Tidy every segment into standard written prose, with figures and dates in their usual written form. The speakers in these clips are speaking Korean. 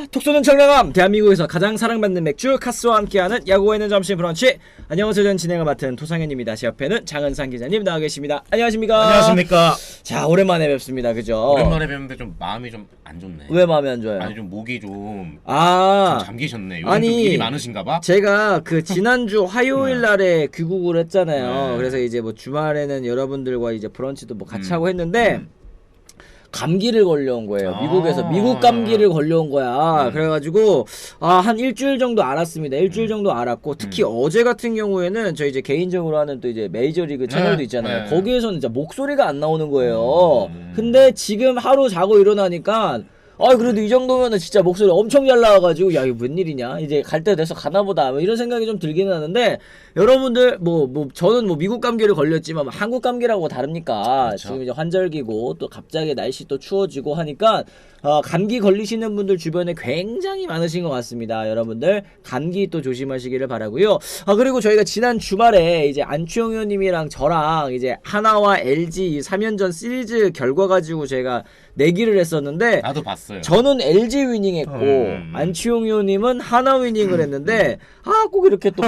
톡 쏘는 청량함, 대한민국에서 가장 사랑받는 맥주 카스와 함께하는 야구가 있는 점심 브런치. 안녕하세요, 전 진행을 맡은 토상현입니다. 제 옆에는 장은상 기자님 나와 계십니다. 안녕하십니까? 안녕하십니까? 자, 오랜만에 뵙습니다. 그죠? 오랜만에 뵙는데 좀 마음이 좀 안 좋네. 왜 마음이 안 좋아요? 아니 좀 목이 좀 아, 잠기셨네. 요즘 아니, 좀 일이 많으신가봐. 제가 그 지난주 화요일 날에 귀국을 했잖아요. 네. 그래서 이제 뭐 주말에는 여러분들과 이제 브런치도 뭐 같이 하고 했는데 감기를 걸려온 거예요. 미국에서 미국 감기를 걸려온 거야. 그래가지고 한 일주일 정도 알았습니다. 일주일 정도 알았고 특히 어제 같은 경우에는 저희 이제 개인적으로 하는 또 이제 메이저리그 채널도 있잖아요. 거기에서는 진짜 목소리가 안 나오는 거예요. 근데 지금 하루 자고 일어나니까 그래도 이 정도면은 진짜 목소리 엄청 잘 나와가지고 야, 이거 웬일이냐, 이제 갈 때 돼서 가나보다 뭐 이런 생각이 좀 들기는 하는데, 여러분들 저는 뭐 미국 감기를 걸렸지만 뭐 한국 감기라고 다릅니까? 그렇죠. 지금 이제 환절기고 또 갑자기 날씨 또 추워지고 하니까 감기 걸리시는 분들 주변에 굉장히 많으신 것 같습니다. 여러분들 감기 또 조심하시기를 바라고요. 그리고 저희가 지난 주말에 이제 안치홍 의원님이랑 저랑 이제 하나와 LG 3연전 시리즈 결과 가지고 제가 내기를 했었는데, 나도 봤어요. 저는 LG 위닝했고 안치홍 의원님은 하나 위닝을 했는데 꼭 이렇게 또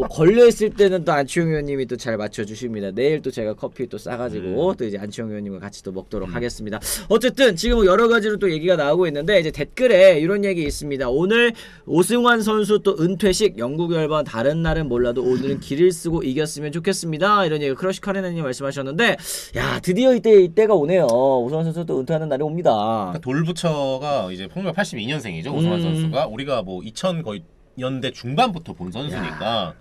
걸려있을 때는 또 안치홍 의원님이 또 잘 맞춰주십니다. 내일 또 제가 커피 또 싸가지고 또 이제 안치홍 의원님과 같이 또 먹도록 하겠습니다. 어쨌든 지금 여러 가지로 또 얘기가 나오고 있는데, 이제 댓글에 이런 얘기 있습니다. 오늘 오승환 선수 또 은퇴식, 영국 열번 다른 날은 몰라도 오늘은 길을 쓰고 이겼으면 좋겠습니다. 이런 얘기 크러쉬 카레나님 말씀하셨는데, 야, 드디어 이때가 오네요. 오승환 선수 또 은퇴하는 날이 옵니다. 그러니까 돌부처가 이제 1982년생이죠. 오승환 선수가 우리가 뭐 2000년대 중반부터 본 선수니까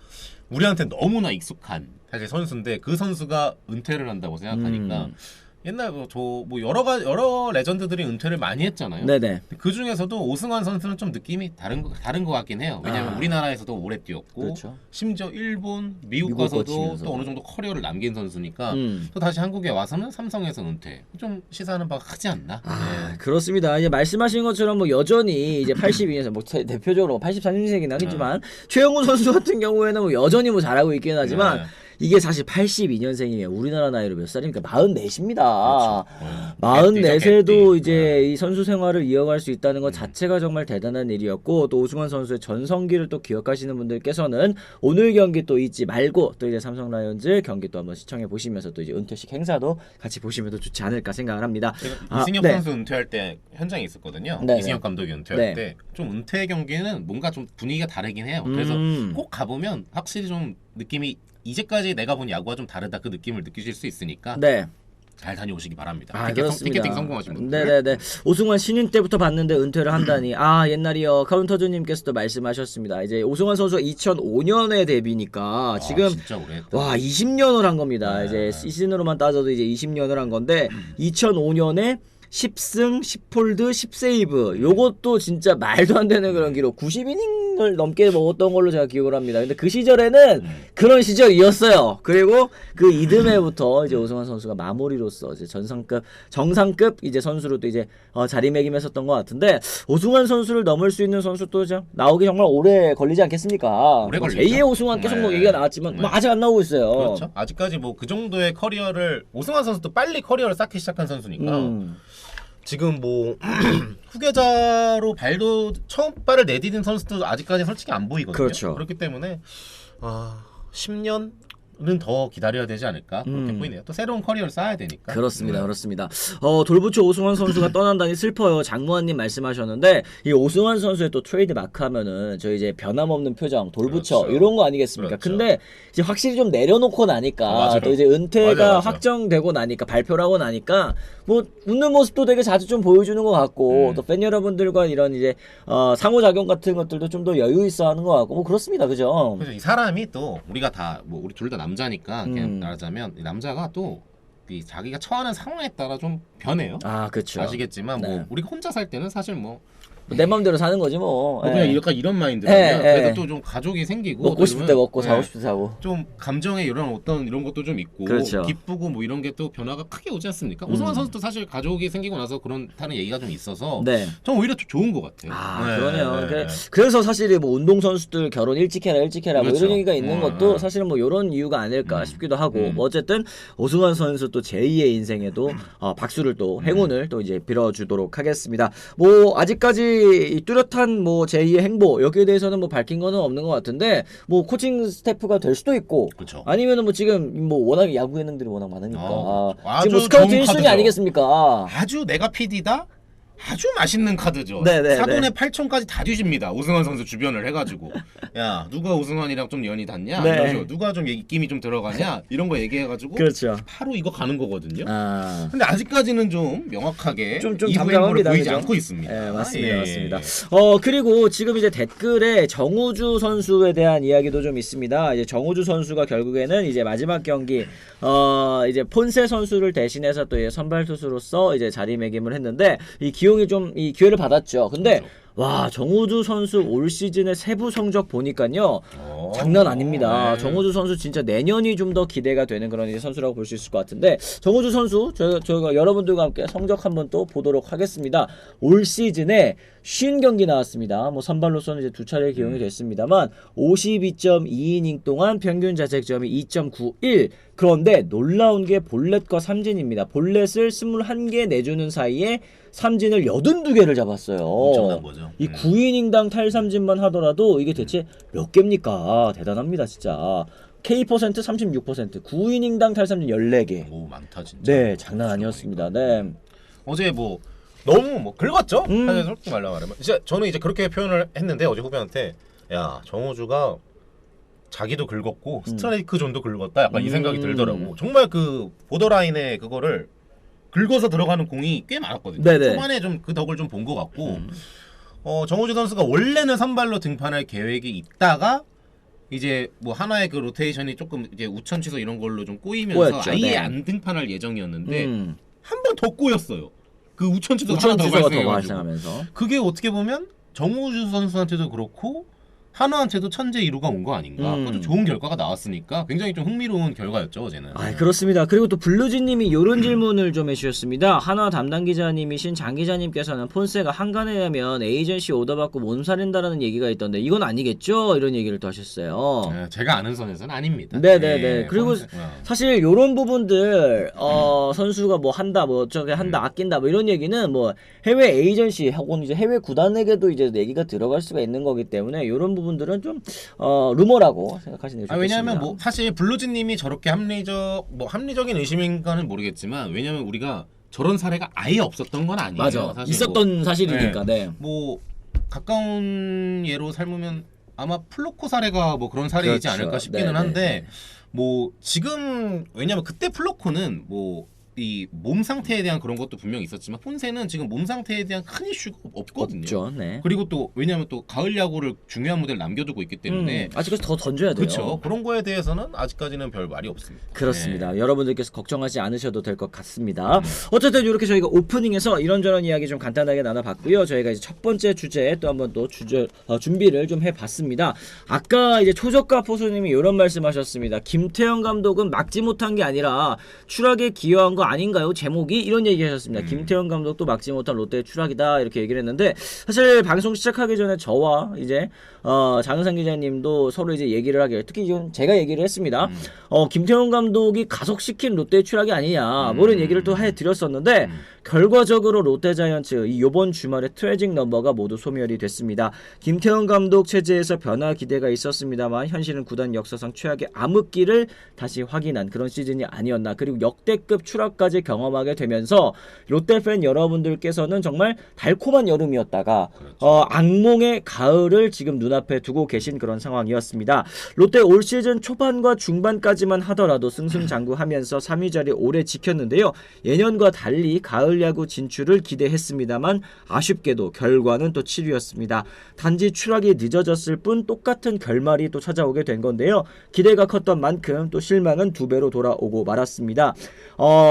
우리한테 너무나 익숙한 사실 선수인데, 그 선수가 은퇴를 한다고 생각하니까 옛날 여러 레전드들이 은퇴를 많이 했잖아요. 네네. 그 중에서도 오승환 선수는 좀 느낌이 다른 것 같긴 해요. 왜냐면 우리나라에서도 오래 뛰었고, 그렇죠. 심지어 일본, 미국 미국 가서도 거치면서. 또 어느 정도 커리어를 남긴 선수니까 또 다시 한국에 와서는 삼성에서 은퇴, 좀 시사하는 바가 크지 않나? 네. 그렇습니다. 이제 말씀하신 것처럼 뭐 여전히 이제 82년생, 뭐 대표적으로 83년생이긴 하겠지만 최영우 선수 같은 경우에는 뭐 여전히 뭐 잘하고 있긴 하지만 이게 사실 82년생이면 우리나라 나이로 몇 살입니까? 44입니다. 그렇죠. 44세도 이제 이 선수 생활을 이어갈 수 있다는 것 자체가 정말 대단한 일이었고, 또 오승환 선수의 전성기를 또 기억하시는 분들께서는 오늘 경기 또 잊지 말고 또 이제 삼성 라이온즈 경기 또 한번 시청해 보시면서 또 이제 은퇴식 행사도 같이 보시면 더 좋지 않을까 생각을 합니다. 제가 이승엽 선수 은퇴할 때 현장에 있었거든요. 네. 이승엽 감독이 은퇴할 때 좀 은퇴 경기는 뭔가 좀 분위기가 다르긴 해요. 그래서 꼭 가보면 확실히 좀 느낌이, 이제까지 내가 본 야구와 좀 다르다, 그 느낌을 느끼실 수 있으니까 네. 잘 다녀오시기 바랍니다. 그렇습니다. 티켓팅 성공하신 분들. 네네네. 오승환 신인 때부터 봤는데 은퇴를 한다니. 옛날이요. 카운터즈님께서도 말씀하셨습니다. 이제 오승환 선수가 2005년에 데뷔니까 지금 진짜 오래 했다. 20년을 한 겁니다. 이제 시즌으로만 따져도 이제 20년을 한 건데 2005년에 10승, 10홀드, 10세이브. 요것도 진짜 말도 안 되는 그런 기록. 90이닝을 넘게 먹었던 걸로 제가 기억을 합니다. 근데 그 시절에는 그런 시절이었어요. 그리고 그 이듬해부터 이제 오승환 선수가 마무리로서 이제 정상급 이제 선수로 또 이제 자리매김했었던 것 같은데, 오승환 선수를 넘을 수 있는 선수 또 나오기 정말 오래 걸리지 않겠습니까? 오래 걸리죠. 제2의 오승환 계속 뭐 얘기가 나왔지만 뭐 아직 안 나오고 있어요. 그렇죠. 아직까지 뭐 그 정도의 커리어를, 오승환 선수도 빨리 커리어를 쌓기 시작한 선수니까 지금 뭐 후계자로 처음 발을 내디딘 선수도 아직까지 솔직히 안 보이거든요. 그렇죠. 그렇기 때문에 10년은 더 기다려야 되지 않을까, 그렇게 보이네요. 또 새로운 커리어를 쌓아야 되니까. 그렇습니다. 그렇습니다. 돌부처 오승환 선수가 떠난다니 슬퍼요. 장무환님 말씀하셨는데, 이 오승환 선수의 또 트레이드 마크 하면은 저 이제 변함없는 표정, 돌부처 그렇죠. 이런 거 아니겠습니까? 그렇죠. 근데 이제 확실히 좀 내려놓고 나니까 맞아요. 또 이제 은퇴가 맞아. 확정되고 나니까, 발표를 하고 나니까 뭐 웃는 모습도 되게 자주 좀 보여주는 것 같고, 또 팬 여러분들과 이런 이제 상호작용 같은 것들도 좀 더 여유 있어 하는 것 같고, 뭐 그렇습니다. 그죠? 그래서 이 사람이 또 우리가 다 뭐 우리 둘 다 남자니까 그냥 말하자면, 이 남자가 또 이 자기가 처하는 상황에 따라 좀 변해요. 그렇죠. 아시겠지만 네. 뭐 우리가 혼자 살 때는 사실 뭐 내 마음대로 사는 거지 뭐. 그냥 예. 약간 이런 마인드라면 예, 그래도 예. 또 좀 가족이 생기고 먹고 싶을 때 먹고 사고 싶을 때 사고. 좀 감정의 이런 어떤 이런 것도 좀 있고 그렇죠. 기쁘고 뭐 이런 게 또 변화가 크게 오지 않습니까? 오승환 선수도 사실 가족이 생기고 나서 그런다는 얘기가 좀 있어서 네. 전 오히려 좀 좋은 것 같아요. 아, 네, 그러네요. 네, 네. 그래서 사실 뭐 운동 선수들 결혼 일찍 해라 뭐 그렇죠. 이런 얘기가 있는 것도 사실은 뭐 이런 이유가 아닐까 싶기도 하고 뭐 어쨌든 오승환 선수 또 제2의 인생에도 박수를 또 행운을 또 이제 빌어주도록 하겠습니다. 뭐 아직까지 이 뚜렷한 뭐 제2의 행보 여기에 대해서는 뭐 밝힌 거는 없는 것 같은데 뭐 코칭 스태프가 될 수도 있고 그렇죠. 아니면은 뭐 지금 뭐 워낙 야구 예능들이 워낙 많으니까 아주 지금 뭐 스카우트 좋은 1순위 카드죠. 아니겠습니까? 아주 내가 PD다. 아주 맛있는 카드죠. 네네, 사돈의 8촌까지 다 뒤집니다. 오승환 선수 주변을 해가지고 야 누가 오승환이랑 좀 연이 닿냐? 네. 이런 식으로. 누가 좀 입김이 좀 들어가냐? 이런 거 얘기해가지고 그렇죠. 바로 이거 가는 거거든요. 아. 근데 아직까지는 좀 명확하게 좀 이후 잠잠합니다, 행보를 보이지 그죠? 않고 있습니다. 네, 맞습니다, 예. 맞습니다. 그리고 지금 이제 댓글에 정우주 선수에 대한 이야기도 좀 있습니다. 이제 정우주 선수가 결국에는 이제 마지막 경기 이제 폰세 선수를 대신해서 또 이제 선발 투수로서 이제 자리매김을 했는데 이 기용이 좀 이 기회를 받았죠. 근데 그렇죠. 와 정우주 선수 올 시즌의 세부 성적 보니까요 장난 아닙니다. 네. 정우주 선수 진짜 내년이 좀 더 기대가 되는 그런 이제 선수라고 볼 수 있을 것 같은데 정우주 선수 저희가 여러분들과 함께 성적 한번 또 보도록 하겠습니다. 올 시즌에 50경기 나왔습니다. 뭐 선발로서는 이제 두 차례 기용이 됐습니다만 52.2이닝 동안 평균 자책점이 2.91. 그런데 놀라운 게 볼넷과 삼진입니다. 볼넷을 21개 내주는 사이에 삼진을 82개를 잡았어요. 엄청난 거죠. 이 9이닝당 탈삼진만 하더라도 이게 대체 몇 개입니까? 대단합니다, 진짜. K% 36%, 9이닝당 탈삼진 14개. 오 많다 진짜. 네, 장난 아니었습니다. 네. 어제 뭐 너무 뭐 긁었죠. 음. 사실 솔직히 말하면 진짜 저는 이제 그렇게 표현을 했는데 어제 후배한테 야 정호주가 자기도 긁었고 스트라이크 존도 긁었다. 약간 이 생각이 들더라고. 정말 그 보더라인에 그거를 긁어서 들어가는 공이 꽤 많았거든요. 네네. 초반에 좀 그 덕을 좀 본 것 같고 정호주 선수가 원래는 선발로 등판할 계획이 있다가 이제 뭐 하나의 그 로테이션이 조금 이제 우천 취소 이런 걸로 좀 꼬이면서 꼬였죠. 아예 네. 안 등판할 예정이었는데 음. 한 번 더 꼬였어요. 그 우천 취소가 우천 하나 더 취소가 더 발생해가지고. 발생하면서. 그게 어떻게 보면 정우주 선수한테도 그렇고 한화한테도 천재 이루가 온 거 아닌가. 그것도 좋은 결과가 나왔으니까 굉장히 좀 흥미로운 결과였죠 어제는. 아, 그렇습니다. 그리고 또 블루진님이 이런 질문을 좀 해주셨습니다. 한화 담당 기자님이신 장 기자님께서는 폰세가 한간에 하면 에이전시 오더 받고 몸살인다라는 얘기가 있던데 이건 아니겠죠? 이런 얘기를 또 하셨어요. 네, 제가 아는 선에서는 아닙니다. 네네네. 그리고 폰세- 사실 이런 부분들 선수가 뭐 한다 뭐 저게 한다 아낀다 뭐 이런 얘기는 뭐 해외 에이전시 혹은 이제 해외 구단에게도 이제 얘기가 들어갈 수가 있는 거기 때문에 이런 부분들은 좀 루머라고 생각하시는 게 좋겠습니다. 왜냐하면 뭐 사실 블루진님이 저렇게 합리적인 의심인가는 모르겠지만 왜냐하면 우리가 저런 사례가 아예 없었던 건 아니에요. 맞아. 사실 있었던 사실이니까. 네. 뭐 가까운 예로 삼으면 아마 플로코 사례가 뭐 그런 사례이지 그렇죠. 않을까 싶기는 네네. 한데 뭐 지금 왜냐면 그때 플로코는 뭐 이 몸 상태에 대한 그런 것도 분명히 있었지만 폰세는 지금 몸 상태에 대한 큰 이슈가 없거든요. 없죠. 네. 그리고 또 왜냐면 또 가을 야구를 중요한 무대를 남겨두고 있기 때문에 아직까지 더 던져야 돼요. 그렇죠. 그런 거에 대해서는 아직까지는 별 말이 없습니다. 그렇습니다. 네. 여러분들께서 걱정하지 않으셔도 될 것 같습니다. 어쨌든 이렇게 저희가 오프닝에서 이런저런 이야기 좀 간단하게 나눠봤고요. 저희가 이제 첫 번째 주제 또 한번 또 준비를 좀 해봤습니다. 아까 이제 초저가 포수님이 이런 말씀하셨습니다. 김태형 감독은 막지 못한 게 아니라 추락에 기여한 거 아닌가요? 제목이 이런 얘기하셨습니다. 김태형 감독도 막지 못한 롯데의 추락이다 이렇게 얘기를 했는데 사실 방송 시작하기 전에 저와 이제 장은상 기자님도 서로 이제 얘기를 하게 특히 좀 제가 얘기를 했습니다. 김태형 감독이 가속시킨 롯데의 추락이 아니냐 뭐 이런 얘기를 또 해드렸었는데 결과적으로 롯데자이언츠 이 요번 주말에 트래직 넘버가 모두 소멸이 됐습니다. 김태형 감독 체제에서 변화 기대가 있었습니다만 현실은 구단 역사상 최악의 암흑기를 다시 확인한 그런 시즌이 아니었나. 그리고 역대급 추락까지 경험하게 되면서 롯데 팬 여러분들께서는 정말 달콤한 여름이었다가 악몽의 가을을 지금 눈앞에 두고 계신 그런 상황이었습니다. 롯데 올 시즌 초반과 중반까지만 하더라도 승승장구하면서 3위 자리 오래 지켰는데요. 예년과 달리 가을 가을 야구 진출을 기대했습니다만 아쉽게도 결과는 또 7위였습니다. 단지 추락이 늦어졌을 뿐 똑같은 결말이 또 찾아오게 된 건데요. 기대가 컸던 만큼 또 실망은 2배로 돌아오고 말았습니다.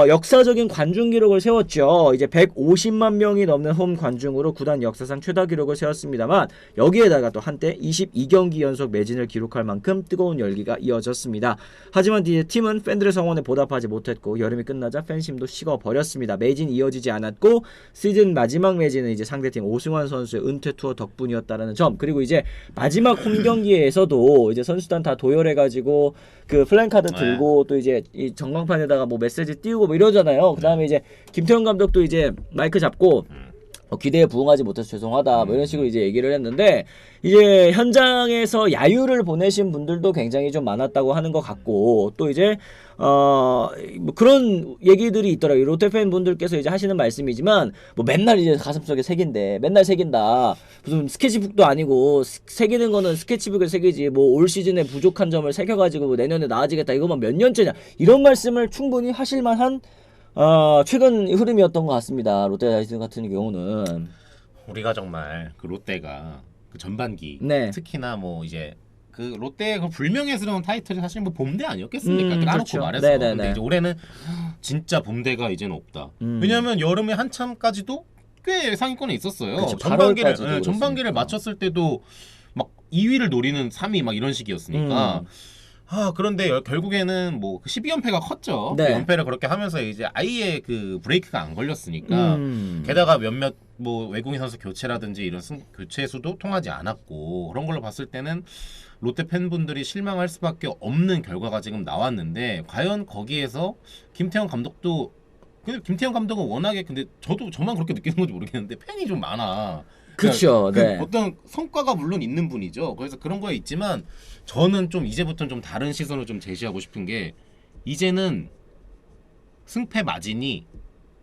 역사적인 관중 기록을 세웠죠. 이제 150만 명이 넘는 홈 관중으로 구단 역사상 최다 기록을 세웠습니다만 여기에다가 또 한때 22경기 연속 매진을 기록할 만큼 뜨거운 열기가 이어졌습니다. 하지만 이제 팀은 팬들의 성원에 보답하지 못했고 여름이 끝나자 팬심도 식어버렸습니다. 매진 이어지지 않았고 시즌 마지막 매진은 이제 상대팀 오승환 선수의 은퇴 투어 덕분이었다라는 점, 그리고 이제 마지막 홈 경기에서도 이제 선수단 다 도열해가지고 그 플랜카드 들고 또 이제 이 전광판에다가 뭐 메시지 띄우고 뭐 이러잖아요. 그 다음에 이제 김태형 감독도 이제 마이크 잡고 기대에 부응하지 못해서 죄송하다 뭐 이런 식으로 이제 얘기를 했는데, 이제 현장에서 야유를 보내신 분들도 굉장히 좀 많았다고 하는 것 같고, 또 이제 뭐 그런 얘기들이 있더라고요. 롯데 팬분들께서 이제 하시는 말씀이지만 뭐 맨날 이제 가슴속에 새긴데 맨날 새긴다, 무슨 스케치북도 아니고 새기는 거는 스케치북에 새기지 뭐 올 시즌에 부족한 점을 새겨가지고 뭐 내년에 나아지겠다 이거만 몇 년째냐, 이런 말씀을 충분히 하실 만한 최근 흐름이었던 것 같습니다. 롯데자이언츠 같은 경우는 우리가 정말 그 롯데가 그 전반기 네. 특히나 뭐 이제 그 롯데 그 불명예스러운 타이틀이 사실 뭐 봄대 아니었겠습니까? 까놓고 그렇죠. 말해서. 네네네. 근데 이제 올해는 진짜 봄대가 이제는 없다. 왜냐하면 여름에 한참까지도 꽤 상위권에 있었어요. 그쵸, 전반기를 8월까지도 전반기를 마쳤을 때도 막 2위를 노리는 3위 막 이런 식이었으니까. 그런데 결국에는 뭐 12연패가 컸죠. 네. 그 연패를 그렇게 하면서 이제 아예 그 브레이크가 안 걸렸으니까. 게다가 몇몇 뭐 외국인 선수 교체라든지 이런 교체 수도 통하지 않았고, 그런 걸로 봤을 때는 롯데 팬분들이 실망할 수밖에 없는 결과가 지금 나왔는데, 과연 거기에서 김태형 감독도, 근데 김태형 감독은 워낙에, 근데 저만 그렇게 느끼는 건지 모르겠는데 팬이 좀 많아. 그렇죠. 그 네. 어떤 성과가 물론 있는 분이죠. 그래서 그런 거에 있지만 저는 좀 이제부터는 좀 다른 시선을 좀 제시하고 싶은 게, 이제는 승패 마진이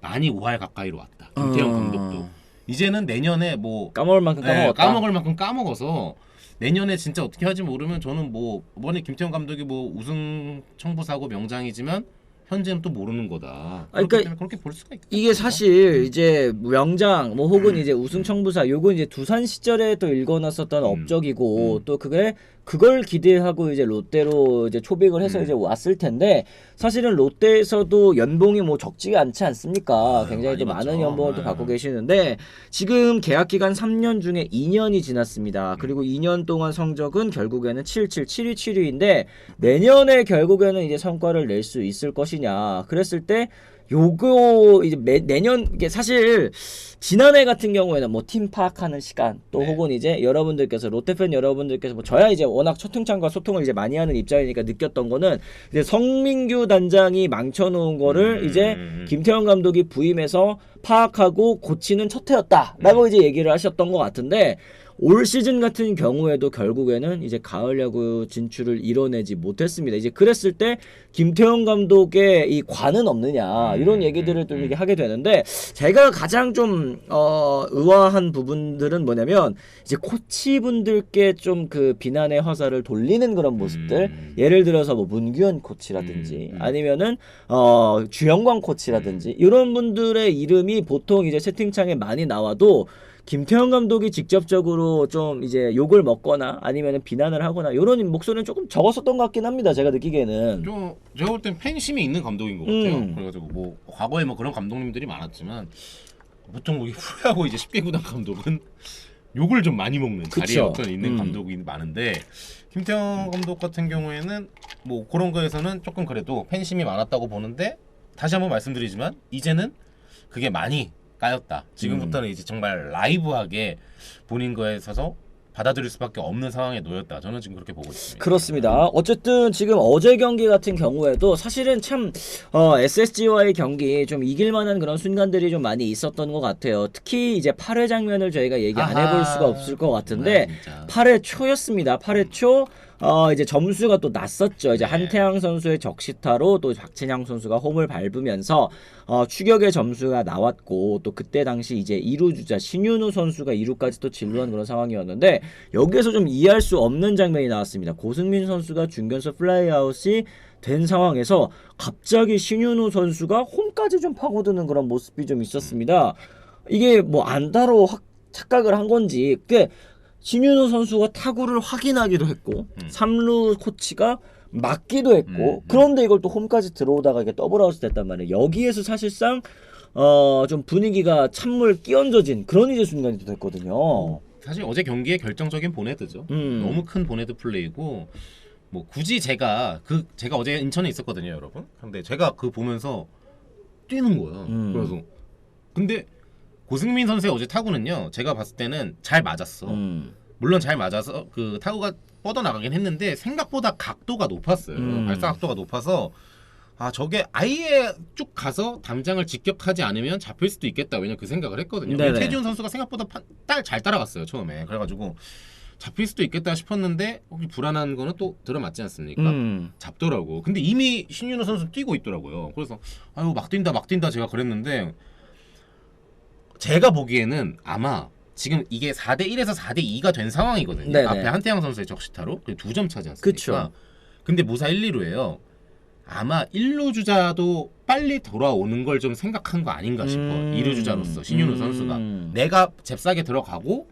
많이 5할 가까이로 왔다. 김태형 감독도 이제는 내년에 뭐 까먹을 만큼 까먹었다. 까먹을 만큼 까먹어서 내년에 진짜 어떻게 할지 모르면, 저는 뭐 이번에 김태형 감독이 뭐 우승 청부사고 명장이지만 현재는 또 모르는 거다. 그렇기 그러니까 때문에 그렇게 볼 수가 있다. 이게 사실 이제 명장 뭐 혹은 이제 우승 청부사, 요건 이제 두산 시절에 또 일궈놨었던 업적이고 또 그걸 기대하고 이제 롯데로 이제 초빙을 해서 이제 왔을 텐데, 사실은 롯데에서도 연봉이 뭐 적지가 않지 않습니까? 굉장히 또 많은 연봉을 또 받고 계시는데, 지금 계약 기간 3년 중에 2년이 지났습니다. 그리고 2년 동안 성적은 결국에는 7위 7위인데 내년에 결국에는 이제 성과를 낼 수 있을 것이냐, 그랬을 때 요거 이제 내년, 이게 사실 지난해 같은 경우에는 뭐 팀 파악하는 시간 또 혹은 이제 여러분들께서 롯데팬 여러분들께서 뭐 저야 이제 워낙 첫등창과 소통을 이제 많이 하는 입장이니까 느꼈던 거는, 이제 성민규 단장이 망쳐놓은 거를 이제 김태형 감독이 부임해서 파악하고 고치는 첫 해였다라고 이제 얘기를 하셨던 것 같은데, 올 시즌 같은 경우에도 결국에는 이제 가을 야구 진출을 이뤄내지 못했습니다. 이제 그랬을 때 김태형 감독의 이 관은 없느냐, 이런 얘기들을 또 이렇게 하게 되는데, 제가 가장 좀 의아한 부분들은 뭐냐면, 이제 코치분들께 좀 그 비난의 화살을 돌리는 그런 모습들, 예를 들어서 뭐 문규현 코치라든지 아니면은 주영광 코치라든지 이런 분들의 이름이 보통 이제 채팅창에 많이 나와도 김태형 감독이 직접적으로 좀 이제 욕을 먹거나 아니면 비난을 하거나 이런 목소리는 조금 적었었던 것 같긴 합니다. 제가 느끼기에는. 제가 볼 땐 팬심이 있는 감독인 것 같아요. 그래가지고 뭐 과거에 뭐 그런 감독님들이 많았지만, 보통 뭐 후회하고 이제 10개 구단 감독은 욕을 좀 많이 먹는 자리에 어떤 있는 감독이 많은데, 김태형 감독 같은 경우에는 뭐 그런 거에서는 조금 그래도 팬심이 많았다고 보는데, 다시 한번 말씀드리지만 이제는 그게 많이 까였다. 지금부터는 이제 정말 라이브하게 본인 거에 있어서 받아들일 수밖에 없는 상황에 놓였다. 저는 지금 그렇게 보고 있습니다. 그렇습니다. 어쨌든 지금 어제 경기 같은 경우에도 사실은 참 SSG와의 경기 좀 이길 만한 그런 순간들이 좀 많이 있었던 것 같아요. 특히 이제 8회 장면을 저희가 얘기 안 해볼 수가 없을 것 같은데, 8회 초였습니다. 8회 초 이제 점수가 또 났었죠. 이제 한태양 선수의 적시타로 또 박진영 선수가 홈을 밟으면서 추격의 점수가 나왔고, 또 그때 당시 이제 2루 주자 신윤우 선수가 2루까지 또 진루한 그런 상황이었는데, 여기에서 좀 이해할 수 없는 장면이 나왔습니다. 고승민 선수가 중견수 플라이아웃이 된 상황에서 갑자기 신윤우 선수가 홈까지 좀 파고드는 그런 모습이 좀 있었습니다. 이게 뭐 안타로 착각을 한 건지 신윤우 선수가 타구를 확인하기도 했고 3루 코치가 맞기도 했고 그런데 이걸 또 홈까지 들어오다가 이게 더블아웃이 됐단 말이에요. 여기에서 사실상 좀 분위기가 찬물 끼얹어진 그런 이제 순간이 됐거든요. 사실 어제 경기의 결정적인 보네드죠. 너무 큰 보네드 플레이고 뭐 굳이 제가 어제 인천에 있었거든요, 여러분. 근데 제가 그 보면서 뛰는 거야. 그래서 근데 고승민 선수의 어제 타구는요, 제가 봤을 때는 잘 맞았어. 물론 잘 맞아서 그 타구가 뻗어 나가긴 했는데 생각보다 각도가 높았어요. 발사 각도가 높아서 저게 아예 쭉 가서 담장을 직격하지 않으면 잡힐 수도 있겠다. 왜냐면 그 생각을 했거든요. 최지훈 선수가 생각보다 잘 따라갔어요, 처음에. 그래가지고 잡힐 수도 있겠다 싶었는데 혹시 불안한 거는 또 들어맞지 않습니까? 잡더라고. 근데 이미 신윤호 선수 뛰고 있더라고요. 그래서 아유 막 뛴다 제가 그랬는데 제가 보기에는 아마 지금 이게 4대1에서 4대2가 된 상황이거든요. 네네. 앞에 한태양 선수의 적시타로 2점 차지 않습니까? 그쵸. 근데 무사 1, 2루예요. 아마 1루 주자도 빨리 돌아오는 걸 좀 생각한 거 아닌가 싶어. 2루 주자로서 신윤우 선수가 내가 잽싸게 들어가고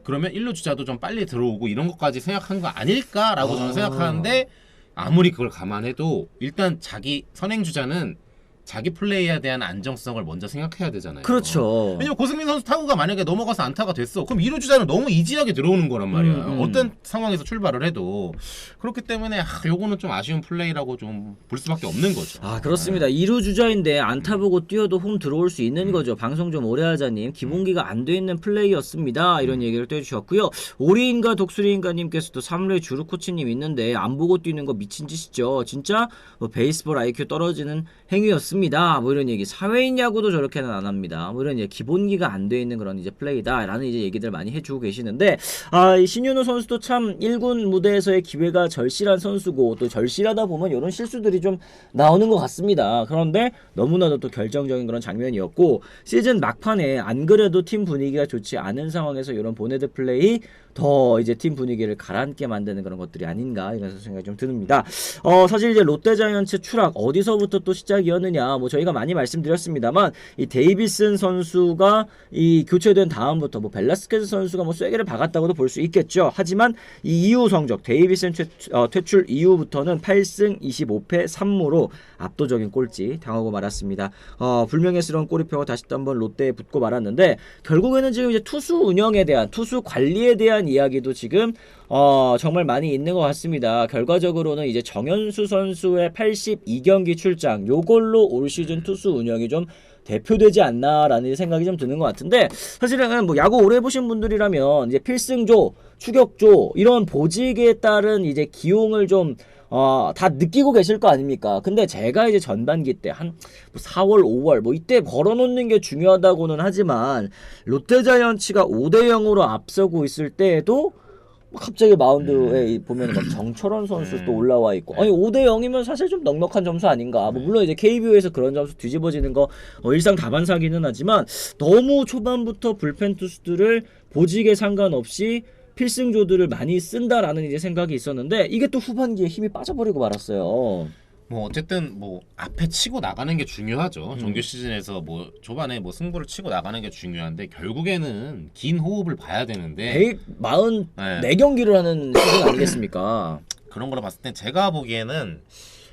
그러면 1루 주자도 좀 빨리 들어오고 이런 것까지 생각한 거 아닐까라고 저는 생각하는데 아무리 그걸 감안해도 일단 자기 선행 주자는 자기 플레이에 대한 안정성을 먼저 생각해야 되잖아요. 그렇죠. 왜냐면 고승민 선수 타구가 만약에 넘어가서 안타가 됐어. 그럼 2루 주자는 너무 이지하게 들어오는 거란 말이야. 어떤 상황에서 출발을 해도. 그렇기 때문에 요거는 좀 아쉬운 플레이라고 좀 볼 수밖에 없는 거죠. 그렇습니다. 2루 주자인데 안타 보고 뛰어도 홈 들어올 수 있는 거죠. 방송 좀 오래 하자님. 기본기가 안 돼 있는 플레이였습니다. 이런 얘기를 또 해주셨고요. 오리인가 독수리인가님께서도 3루에 주루 코치님 있는데 안 보고 뛰는 거 미친 짓이죠. 진짜 뭐 베이스볼 IQ 떨어지는 행위였습니다. 뭐 이런 얘기. 사회인 야구도 저렇게는 안 합니다. 뭐 이런 얘기. 기본기가 안 돼 있는 그런 이제 플레이다라는 이제 얘기들 많이 해주고 계시는데 이 신윤호 선수도 참 1군 무대에서의 기회가 절실한 선수고 또 절실하다 보면 이런 실수들이 좀 나오는 것 같습니다. 그런데 너무나도 또 결정적인 그런 장면이었고 시즌 막판에 안 그래도 팀 분위기가 좋지 않은 상황에서 이런 보네드 플레이 더 이제 팀 분위기를 가라앉게 만드는 그런 것들이 아닌가 이런 생각이 좀 듭니다. 사실 이제 롯데자이언츠 추락 어디서부터 또 시작이었느냐 뭐 저희가 많이 말씀드렸습니다만 이 데이비슨 선수가 이 교체된 다음부터 뭐 벨라스케즈 선수가 뭐 쐐기를 박았다고도 볼 수 있겠죠. 하지만 이 이후 성적 데이비슨 퇴출 이후부터는 8승 25패 3무로 압도적인 꼴찌 당하고 말았습니다. 불명예스러운 꼬리표가 다시 또 한번 롯데에 붙고 말았는데 결국에는 지금 이제 투수 운영에 대한 투수 관리에 대한 이야기도 지금 정말 많이 있는 것 같습니다. 결과적으로는 이제 정현수 선수의 82경기 출장 요걸로 올 시즌 투수 운영이 좀 대표되지 않나라는 생각이 좀 드는 것 같은데 사실은 뭐 야구 오래 보신 분들이라면 이제 필승조, 추격조 이런 보직에 따른 이제 기용을 좀 다 느끼고 계실 거 아닙니까? 근데 제가 이제 전반기 때 한 4월, 5월 뭐 이때 걸어놓는 게 중요하다고는 하지만 롯데자이언츠가 5대0으로 앞서고 있을 때에도 갑자기 마운드에 보면 막 정철원 선수 또 올라와 있고 아니 5대0이면 사실 좀 넉넉한 점수 아닌가 뭐 물론 이제 KBO에서 그런 점수 뒤집어지는 거 일상다반사기는 하지만 너무 초반부터 불펜 투수들을 보직에 상관없이 필승조들을 많이 쓴다라는 이제 생각이 있었는데 이게 또 후반기에 힘이 빠져버리고 말았어요. 뭐 어쨌든 뭐 앞에 치고 나가는 게 중요하죠. 정규 시즌에서 뭐 초반에 뭐 승부를 치고 나가는 게 중요한데 결국에는 긴 호흡을 봐야 되는데 144경기를 하는 시즌 아니겠습니까? 그런 거로 봤을 땐 제가 보기에는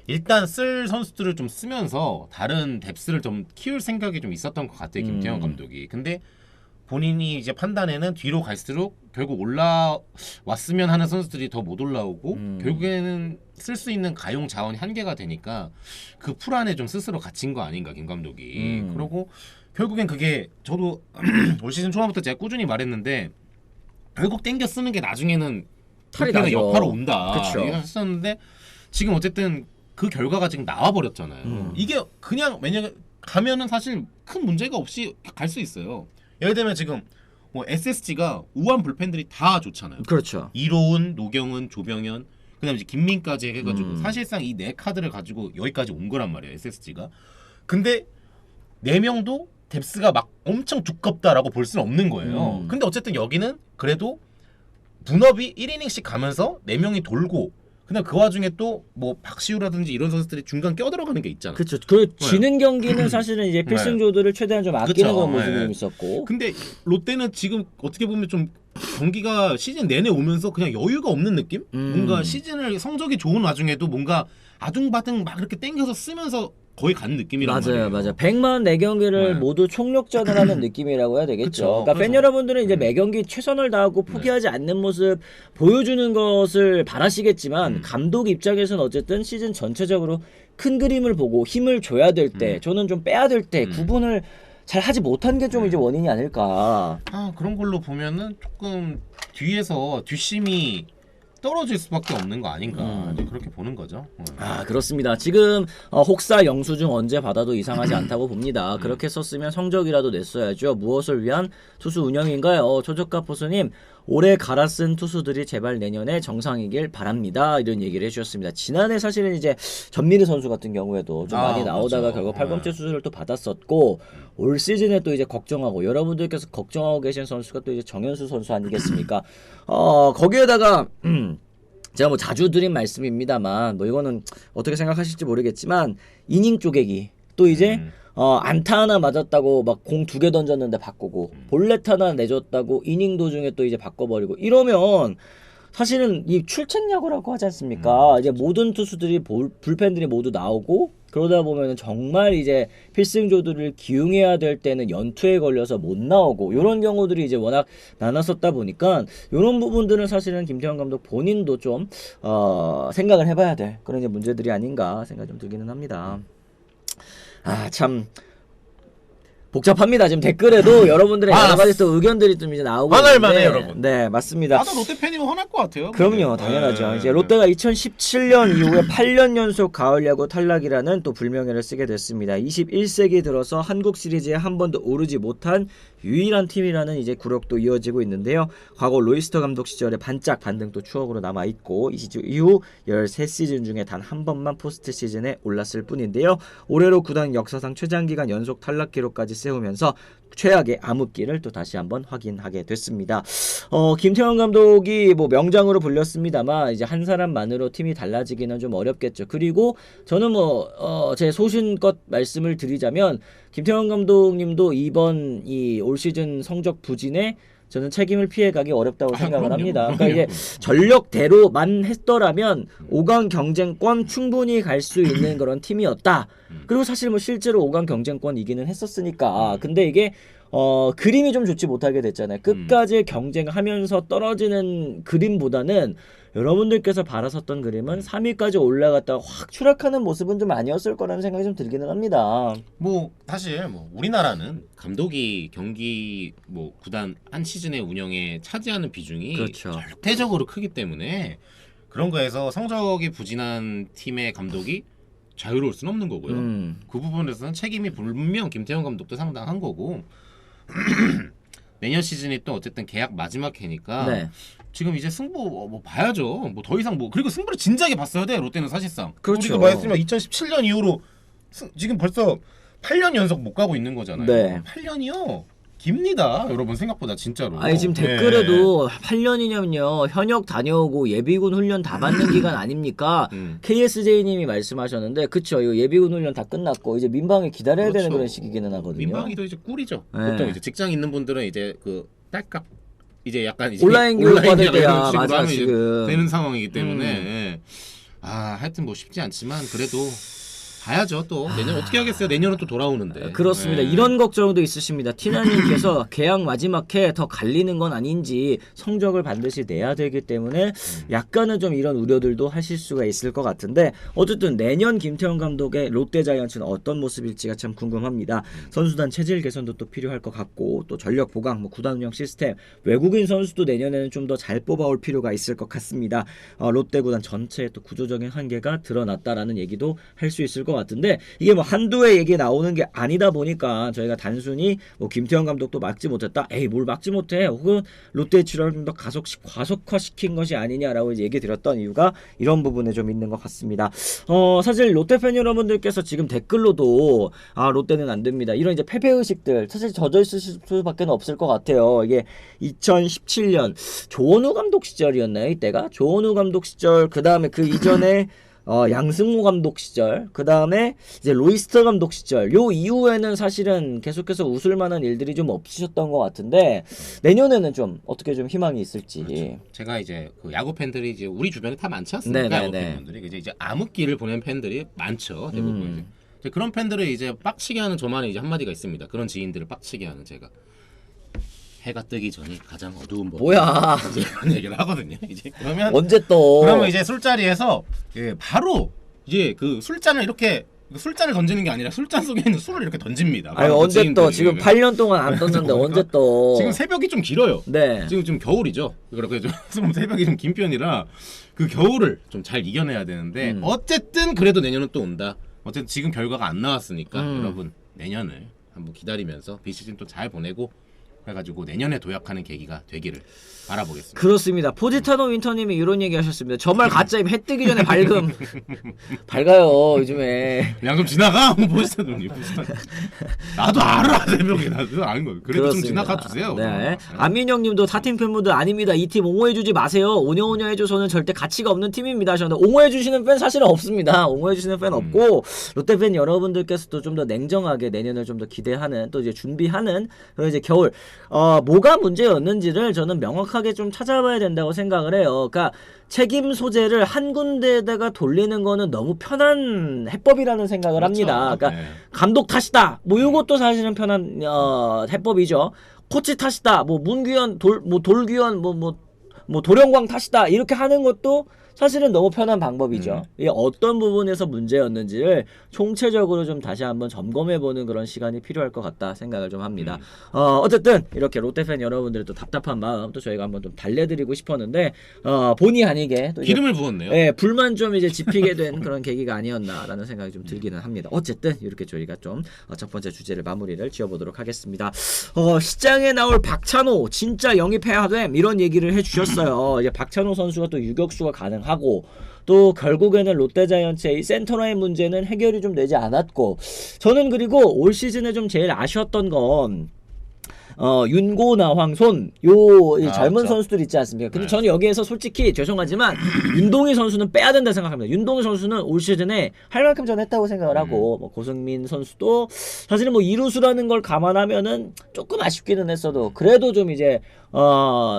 일단 쓸 선수들을 좀 쓰면서 다른 뎁스를 좀 키울 생각이 좀 있었던 것 같아요. 김태형 감독이. 근데 본인이 이제 판단에는 뒤로 갈수록 결국 올라왔으면 하는 선수들이 더 못 올라오고 결국에는 쓸 수 있는 가용 자원이 한계가 되니까 그 풀 안에 좀 스스로 갇힌 거 아닌가 김 감독이. 그리고 결국엔 그게 저도 올 시즌 초반부터 제가 꾸준히 말했는데 결국 땡겨 쓰는 게 나중에는 탈이 불펜의 나죠. 여파로 온다. 그쵸. 이걸 했었는데 지금 어쨌든 그 결과가 지금 나와버렸잖아요. 이게 그냥 왜냐면 가면은 사실 큰 문제가 없이 갈 수 있어요. 예를 들면 지금 뭐 SSG가 우한 불펜들이 다 좋잖아요. 그렇죠. 이로운, 노경은, 조병현, 그다음에 이제 김민까지 해가지고 사실상 이 네 카드를 가지고 여기까지 온 거란 말이에요. SSG가. 근데 네 명도 뎁스가 막 엄청 두껍다라고 볼 수는 없는 거예요. 근데 어쨌든 여기는 그래도 분업이 1이닝씩 가면서 네 명이 돌고 근데 그 와중에 또 뭐 박시우라든지 이런 선수들이 중간 껴들어가는 게 있잖아. 그렇죠. 그 지는 경기는 사실은 이제 필승조들을 최대한 좀 아끼는 그쵸. 그런 모습이 네. 좀 있었고. 근데 롯데는 지금 어떻게 보면 좀 경기가 시즌 내내 오면서 그냥 여유가 없는 느낌? 뭔가 시즌을 성적이 좋은 와중에도 뭔가 아둥바둥 막 이렇게 땡겨서 쓰면서 거의 가는 느낌이란 말이에요. 맞아요. 104경기를 네. 모두 총력전을 하는 느낌이라고 해야 되겠죠. 그쵸. 그러니까 팬 그래서- 여러분들은 이제 매 경기 최선을 다하고 포기하지 않는 모습 보여주는 것을 바라시겠지만 감독 입장에서는 어쨌든 시즌 전체적으로 큰 그림을 보고 힘을 줘야 될 때, 저는 좀 빼야 될 때 구분을 잘 하지 못한 게 좀 이제 원인이 아닐까. 아, 그런 걸로 보면은 조금 뒤에서 뒷심이 떨어질 수밖에 없는 거 아닌가 이제 그렇게 보는 거죠. 아, 그렇습니다. 지금 혹사 영수증 언제 받아도 이상하지 않다고 봅니다. 그렇게 썼으면 성적이라도 냈어야죠. 무엇을 위한 투수 운영인가요? 초저가 포수님, 올해 갈아 쓴 투수들이 제발 내년에 정상이길 바랍니다. 이런 얘기를 해주셨습니다. 지난해 사실은 이제 전미르 선수 같은 경우에도 좀 많이 나오다가 그렇죠. 결국 8번째 수술을 또 받았었고, 올 시즌에 또 이제 걱정하고, 여러분들께서 걱정하고 계신 선수가 또 이제 정현수 선수 아니겠습니까? 거기에다가 제가 뭐 자주 드린 말씀입니다만, 뭐 이거는 어떻게 생각하실지 모르겠지만, 이닝 쪼개기. 또 이제 안타 하나 맞았다고 막 공 2개 던졌는데 바꾸고, 볼넷 하나 내줬다고 이닝 도중에 또 이제 바꿔버리고, 이러면 사실은 이 출첵야구라고 하지 않습니까? 이제 모든 투수들이 불펜들이 모두 나오고, 그러다 보면 정말 이제 필승조들을 기용해야 될 때는 연투에 걸려서 못 나오고, 이런 경우들이 이제 워낙 나눴었다 보니까 이런 부분들은 사실은 김태형 감독 본인도 좀 생각을 해봐야 될 그런 이제 문제들이 아닌가 생각 좀 들기는 합니다. 아, 참 복잡합니다. 지금 댓글에도 여러분들의 여러 가지 또 의견들이 좀 이제 나오고 화날 있는데, 만해, 여러분. 네, 맞습니다. 나도 롯데 팬이면 화날 것 같아요. 그럼요, 근데. 당연하죠. 네. 이제 롯데가 2017년 이후에 8년 연속 가을 야구 탈락이라는 또 불명예를 쓰게 됐습니다. 21세기 들어서 한국 시리즈에 한 번도 오르지 못한 유일한 팀이라는 이제 구력도 이어지고 있는데요. 과거 로이스터 감독 시절에 반짝 반등 또 추억으로 남아 있고, 이 시즌 이후 13시즌 중에 단 한 번만 포스트 시즌에 올랐을 뿐인데요. 올해로 구단 역사상 최장기간 연속 탈락 기록까지 세우면서 최악의 암흑기를 또 다시 한번 확인하게 됐습니다. 김태형 감독이 뭐 명장으로 불렸습니다만, 이제 한 사람만으로 팀이 달라지기는 좀 어렵겠죠. 그리고 저는 제 소신껏 말씀을 드리자면, 김태형 감독님도 이번 이 올 시즌 성적 부진에 저는 책임을 피해가기 어렵다고 생각을 그럼요. 합니다. 그러니까 이게 전력대로만 했더라면 5강 경쟁권 충분히 갈 수 있는 그런 팀이었다. 그리고 사실 뭐 실제로 5강 경쟁권이기는 했었으니까. 근데 이게 그림이 좀 좋지 못하게 됐잖아요. 끝까지 경쟁하면서 떨어지는 그림보다는 여러분들께서 바라셨던 그림은 3위까지 올라갔다가 확 추락하는 모습은 좀 아니었을 거라는 생각이 좀 들기는 합니다. 뭐 사실 뭐 우리나라는 감독이 경기 뭐 구단 한 시즌의 운영에 차지하는 비중이 그렇죠. 절대적으로 크기 때문에 그런 거에서 성적이 부진한 팀의 감독이 자유로울 수는 없는 거고요. 그 부분에서는 책임이 분명 김태형 감독도 상당한 거고 내년 시즌이 또 어쨌든 계약 마지막 해니까 네. 지금 이제 승부 뭐 봐야죠. 뭐 더 이상 뭐 그리고 승부를 진작에 봤어야 돼. 롯데는 사실상. 그렇죠. 우리가 말했으면 2017년 이후로 지금 벌써 8년 연속 못 가고 있는 거잖아요. 네. 8년이요. 깁니다. 여러분 생각보다 진짜로. 아니 지금 네. 댓글에도 8년이냐면요, 현역 다녀오고 예비군 훈련 다 받는 기간 아닙니까? KSJ님이 말씀하셨는데, 그쵸, 이거 예비군 훈련 다 끝났고 이제 민방위 기다려야 되는 그렇죠. 그런 시기기는 하거든요. 민방위도 이제 꿀이죠. 네. 보통 이제 직장 있는 분들은 이제 그 딸깍 이제 약간 이제 온라인 교육 받을 이런 때야. 식으로 맞아, 하면 이제 지금. 되는 상황이기 때문에 하여튼 뭐 쉽지 않지만 그래도 봐야죠. 또 내년 어떻게 하겠어요. 내년은 또 돌아오는데. 그렇습니다. 네. 이런 걱정도 있으십니다. 티나님께서 계약 마지막 해 더 갈리는 건 아닌지 성적을 반드시 내야 되기 때문에 약간은 좀 이런 우려들도 하실 수가 있을 것 같은데, 어쨌든 내년 김태형 감독의 롯데자이언츠는 어떤 모습일지가 참 궁금합니다. 선수단 체질 개선도 또 필요할 것 같고, 또 전력 보강, 뭐 구단 운영 시스템, 외국인 선수도 내년에는 좀 더 잘 뽑아올 필요가 있을 것 같습니다. 롯데 구단 전체의 또 구조적인 한계가 드러났다라는 얘기도 할 수 있을 것 같은데 이게 뭐 한두의 얘기 나오는 게 아니다 보니까 저희가 단순히 뭐 김태형 감독도 막지 못했다. 에이 뭘 막지 못해. 혹은 롯데의 출혈을 좀 더 과속화시킨 것이 아니냐라고 이제 얘기 드렸던 이유가 이런 부분에 좀 있는 것 같습니다. 사실 롯데 팬 여러분들께서 지금 댓글로도 아 롯데는 안 됩니다. 이런 이제 패배 의식들 사실 젖어 있을 수밖에 없을 것 같아요. 이게 2017년 조원우 감독 시절이었나요? 이때가 조원우 감독 시절 그 다음에 그 이전에 양승모 감독 시절, 그 다음에 이제 로이스터 감독 시절, 요 이후에는 사실은 계속해서 웃을 만한 일들이 좀 없으셨던 것 같은데 내년에는 좀 어떻게 좀 희망이 있을지. 그렇죠. 제가 이제 그 야구 팬들이 이제 우리 주변에 다 많지 않습니까? 야구 팬들이 이제 암흑기를 보낸 팬들이 많죠 대부분. 이제 그런 팬들을 이제 빡치게 하는 저만의 이제 한마디가 있습니다. 그런 지인들을 빡치게 하는 제가. 해가 뜨기 전이 가장 어두운 법. 뭐야? 이제 그런 얘기를 하거든요. 이제 그러면 언제 또? 그러면 이제 술자리에서 바로 이제 그 술잔을 이렇게 술잔을 던지는 게 아니라 술잔 속에 있는 술을 이렇게 던집니다. 아니 언제 또 지금 8년 동안 안 떴는데 언제 또? 지금 새벽이 좀 길어요. 네. 지금 좀 겨울이죠. 그렇게 좀 새벽이 좀 긴 편이라 그 겨울을 좀 잘 이겨내야 되는데 어쨌든 그래도 내년은 또 온다. 어쨌든 지금 결과가 안 나왔으니까 여러분 내년을 한번 기다리면서 비시즌 또 잘 보내고. 해가지고 내년에 도약하는 계기가 되기를 바라보겠습니다. 그렇습니다. 포지타노 윈터님이 이런 얘기 하셨습니다. 정말 가짜임. 해 뜨기 전에 밝음. 밝아요 요즘에. 그냥 좀 지나가. 포지타노님. 나도 알아 새벽에 나도 아는 거. 그래도 그렇습니다. 좀 지나가 주세요. 네. 안민영님도 타팀 팬분들 아닙니다. 이 팀 옹호해주지 마세요. 오냐오냐 해줘서는 절대 가치가 없는 팀입니다. 하셨는데 옹호해주시는 팬 사실은 없습니다. 옹호해주시는 팬 없고 롯데 팬 여러분들께서도 좀 더 냉정하게 내년을 좀 더 기대하는 또 이제 준비하는 그런 이제 겨울. 뭐가 문제였는지를 저는 명확하게 좀 찾아봐야 된다고 생각을 해요. 그러니까 책임 소재를 한 군데에다가 돌리는 거는 너무 편한 해법이라는 생각을 그렇죠. 합니다. 그러니까 네. 감독 탓이다. 뭐 이것도 사실은 편한 해법이죠. 코치 탓이다. 뭐 문규현 돌규현 뭐 도령광 탓이다. 이렇게 하는 것도 사실은 너무 편한 방법이죠. 이게 어떤 부분에서 문제였는지를 총체적으로 좀 다시 한번 점검해보는 그런 시간이 필요할 것 같다 생각을 좀 합니다. 어쨌든 이렇게 롯데팬 여러분들의 또 답답한 마음 또 저희가 한번 좀 달래드리고 싶었는데 본의 아니게 또 기름을 부었네요. 예, 불만 좀 이제 지피게 된 그런 계기가 아니었나라는 생각이 좀 들기는 합니다. 어쨌든 이렇게 저희가 좀 첫 번째 주제를 마무리를 지어보도록 하겠습니다. 시장에 나올 박찬호 진짜 영입해야 됨 이런 얘기를 해주셨어요. 이제 박찬호 선수가 또 유격수가 가능하고 또 결국에는 롯데자이언츠의 이 센터라인 문제는 해결이 좀 되지 않았고 저는 그리고 올 시즌에 좀 제일 아쉬웠던 건 윤고나 황손 젊은 그렇죠. 선수들 있지 않습니까? 근데 네. 저는 여기에서 솔직히 죄송하지만 윤동희 선수는 빼야 된다 생각합니다. 윤동희 선수는 올 시즌에 할 만큼 전 했다고 생각을 하고 뭐 고승민 선수도 사실은 뭐 이루수라는 걸 감안하면은 조금 아쉽기는 했어도 그래도 좀 이제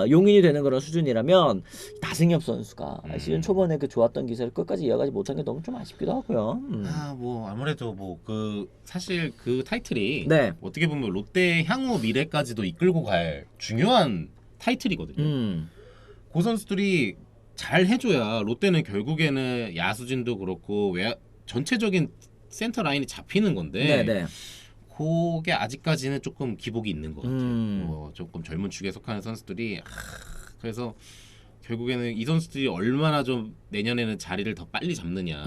용인이 되는 그런 수준이라면 나승엽 선수가 시즌 초반에 그 좋았던 기세를 끝까지 이어가지 못한 게 너무 좀 아쉽기도 하고요. 뭐 아무래도 뭐 그 사실 그 타이틀이 네. 어떻게 보면 롯데 향후 미래까지도 이끌고 갈 중요한 타이틀이거든요. 그 선수들이 잘 해줘야 롯데는 결국에는 야수진도 그렇고 전체적인 센터 라인이 잡히는 건데 네네. 그게 아직까지는 조금 기복이 있는 것 같아요. 조금 젊은 축에 속하는 선수들이 그래서 결국에는 이 선수들이 얼마나 좀 내년에는 자리를 더 빨리 잡느냐.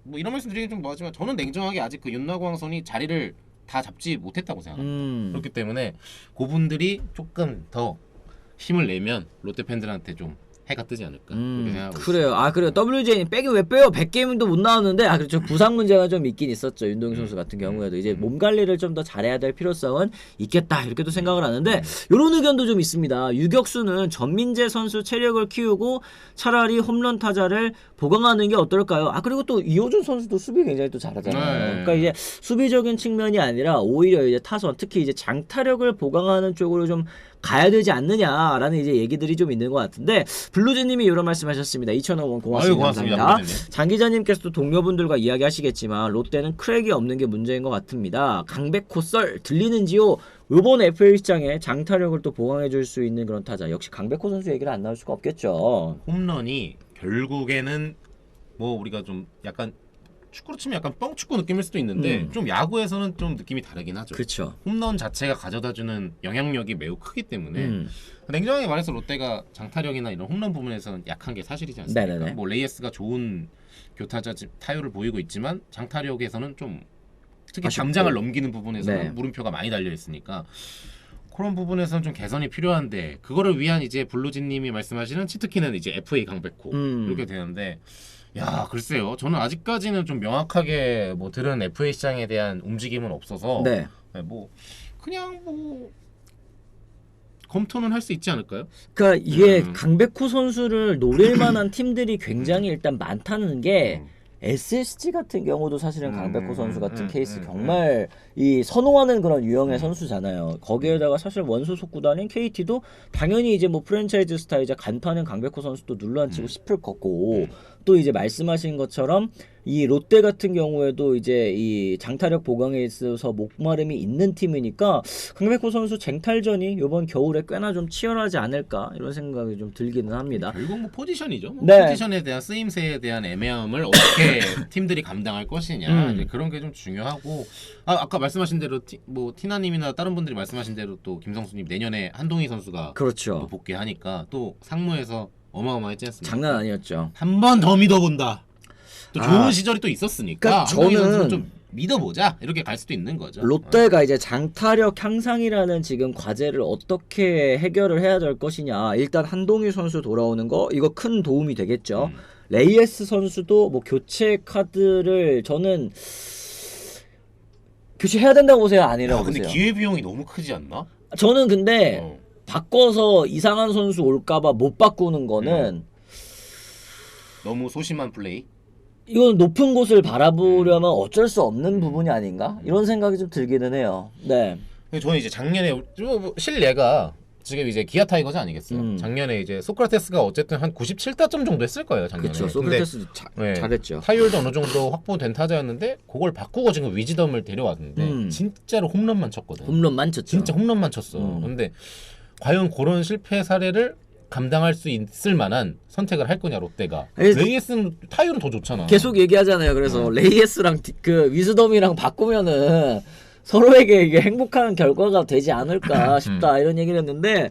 뭐 이런 말씀 드리긴 좀 뭐하지만 저는 냉정하게 아직 그 윤나광선이 자리를 다 잡지 못했다고 생각합니다. 그렇기 때문에 그분들이 조금 더 힘을 내면 롯데 팬들한테 좀 해가 뜨지 않을까 그렇게 생각하고 그래요. 있습니다. 그래요. WJ님 빼기 왜 빼요? 100게임도 못 나왔는데 그렇죠. 부상 문제가 좀 있긴 있었죠. 윤동희 선수 같은 경우에도 이제 몸 관리를 좀 더 잘해야 될 필요성은 있겠다 이렇게도 생각을 하는데 이런 의견도 좀 있습니다. 유격수는 전민재 선수 체력을 키우고 차라리 홈런 타자를 보강하는 게 어떨까요? 그리고 또 이호준 선수도 수비 굉장히 또 잘하잖아요. 그러니까 이제 수비적인 측면이 아니라 오히려 이제 타선 특히 이제 장타력을 보강하는 쪽으로 좀 가야 되지 않느냐라는 이제 얘기들이 좀 있는 것 같은데 블루즈님이 이런 말씀하셨습니다. 2,000원 고맙습니다. 감사합니다. 장 기자님께서도 동료분들과 이야기하시겠지만 롯데는 크랙이 없는 게 문제인 것 같습니다. 강백호 썰 들리는지요? 이번 FA 시장에 장타력을 또 보강해줄 수 있는 그런 타자 역시 강백호 선수 얘기를 안 나올 수가 없겠죠. 홈런이 결국에는 뭐 우리가 좀 약간 축구로 치면 약간 뻥축구 느낌일 수도 있는데 좀 야구에서는 좀 느낌이 다르긴 하죠. 그렇죠. 홈런 자체가 가져다주는 영향력이 매우 크기 때문에 냉정하게 말해서 롯데가 장타력이나 이런 홈런 부분에서는 약한 게 사실이지 않습니까? 네네네. 뭐 레이에스가 좋은 교타자 타율을 보이고 있지만 장타력에서는 좀 특히 아쉽고. 담장을 넘기는 부분에서는 네. 물음표가 많이 달려 있으니까 그런 부분에서는 좀 개선이 필요한데 그거를 위한 이제 블루진님이 말씀하시는 치트키는 이제 FA 강백호 이렇게 되는데 야 글쎄요 저는 아직까지는 좀 명확하게 뭐 들은 FA 시장에 대한 움직임은 없어서 네. 뭐 그냥 뭐 검토는 할 수 있지 않을까요? 그러니까 이게 강백호 선수를 노릴 만한 팀들이 굉장히 일단 많다는 게 SSG 같은 경우도 사실은 강백호 선수 같은 케이스 정말 이 선호하는 그런 유형의 선수잖아요. 거기에다가 사실 원소속 구단인 KT도 당연히 이제 뭐 프랜차이즈 스타이자 간판은 강백호 선수도 눌러앉히고 싶을 거고 또 이제 말씀하신 것처럼 이 롯데 같은 경우에도 이제 이 장타력 보강에 있어서 목마름이 있는 팀이니까 강백호 선수 쟁탈전이 이번 겨울에 꽤나 좀 치열하지 않을까 이런 생각이 좀 들기는 합니다. 결국 뭐 포지션이죠. 뭐 네. 포지션에 대한 쓰임새에 대한 애매함을 어떻게 팀들이 감당할 것이냐 이제 그런 게 좀 중요하고 아까 말씀하신 대로 뭐 티나님이나 다른 분들이 말씀하신 대로 또 김성수님 내년에 한동희 선수가 그렇죠. 또 복귀하니까 또 상무에서 어마어마했지 않습니까? 장난 아니었죠. 한 번 더 믿어본다. 또 좋은 시절이 또 있었으니까 그러니까 한동희 저는 선수는 좀 믿어보자 이렇게 갈 수도 있는 거죠. 롯데가 이제 장타력 향상이라는 지금 과제를 어떻게 해결을 해야 될 것이냐. 일단 한동희 선수 돌아오는 거 이거 큰 도움이 되겠죠. 레이에스 선수도 뭐 교체 카드를 저는 교체해야 된다고 보세요, 아니라고 근데 보세요. 기회 비용이 너무 크지 않나? 저는 근데 바꿔서 이상한 선수 올까봐 못 바꾸는 거는 너무 소심한 플레이. 이건 높은 곳을 바라보려면 어쩔 수 없는 부분이 아닌가? 이런 생각이 좀 들기는 해요. 네. 저는 이제 작년에 실례가 지금 이제 기아 타이거즈 아니겠어요? 작년에 이제 소크라테스가 어쨌든 한 97타점 정도 했을 거예요, 작년에. 그렇죠. 소크라테스 네. 잘했죠. 타율도 어느 정도 확보된 타자였는데 그걸 바꾸고 지금 위즈덤을 데려왔는데 진짜로 홈런만 쳤거든. 홈런만 쳤죠. 진짜 홈런만 쳤어. 근데 과연 그런 실패 사례를 감당할 수 있을 만한 선택을 할 거냐 롯데가. 레이에스는 타율은 더 좋잖아. 계속 얘기하잖아요. 그래서 레이에스랑 그 위즈덤이랑 바꾸면은 서로에게 이게 행복한 결과가 되지 않을까 싶다 이런 얘기를 했는데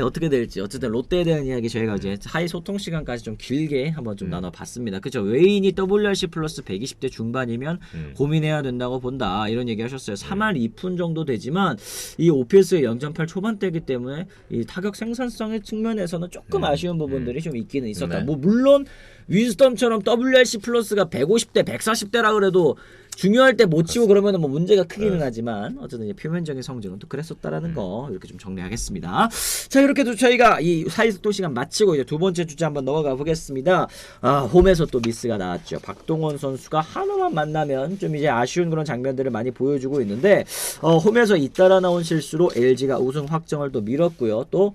어떻게 될지 어쨌든 롯데에 대한 이야기 저희가 이제 하이 소통 시간까지 좀 길게 한번 좀 나눠봤습니다. 그죠? 외인이 WRC 플러스 120대 중반이면 고민해야 된다고 본다 이런 얘기 하셨어요. 3할 2푼 정도 되지만 이 OPS의 0.8 초반대이기 때문에 이 타격 생산성의 측면에서는 조금 아쉬운 부분들이 좀 있기는 있었다. 네. 뭐 물론 위즈덤처럼 WRC 플러스가 150대 140대라 그래도 중요할 때 못 치고 그러면 뭐 문제가 크기는 하지만 어쨌든 이제 표면적인 성적은 또 그랬었다라는 거 이렇게 좀 정리하겠습니다. 자 이렇게 또 저희가 이 사이스토 시간 마치고 이제 두 번째 주제 한번 넘어가 보겠습니다. 홈에서 또 미스가 나왔죠. 박동원 선수가 한화만 만나면 좀 이제 아쉬운 그런 장면들을 많이 보여주고 있는데 홈에서 잇따라 나온 실수로 LG가 우승 확정을 또 밀었고요. 또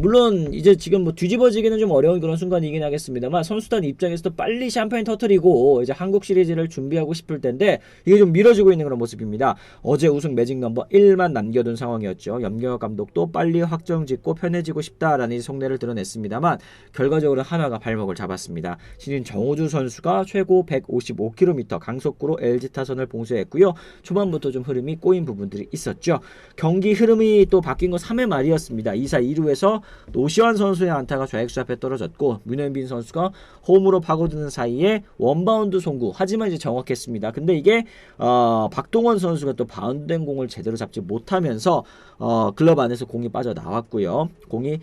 물론 이제 지금 뭐 뒤집어지기는 좀 어려운 그런 순간이긴 하겠습니다만 선수단 입장에서도 빨리 샴페인 터트리고 이제 한국 시리즈를 준비하고 싶을 텐데 이게 좀 미뤄지고 있는 그런 모습입니다. 어제 우승 매직 넘버 1만 남겨둔 상황이었죠. 염경엽 감독도 빨리 확정짓고 편해지고 싶다라는 속내를 드러냈습니다만 결과적으로 한화가 발목을 잡았습니다. 신인 정우주 선수가 최고 155km 강속구로 LG 타선을 봉쇄했고요. 초반부터 좀 흐름이 꼬인 부분들이 있었죠. 경기 흐름이 또 바뀐 건 3회 말이었습니다. 2사 2루에서 노시환 선수의 안타가 좌익수 앞에 떨어졌고 문현빈 선수가 홈으로 파고드는 사이에 원바운드 송구 하지만 이제 정확했습니다. 근데 이게 박동원 선수가 또 바운드된 공을 제대로 잡지 못하면서 글럽 안에서 공이 빠져나왔고요. 공이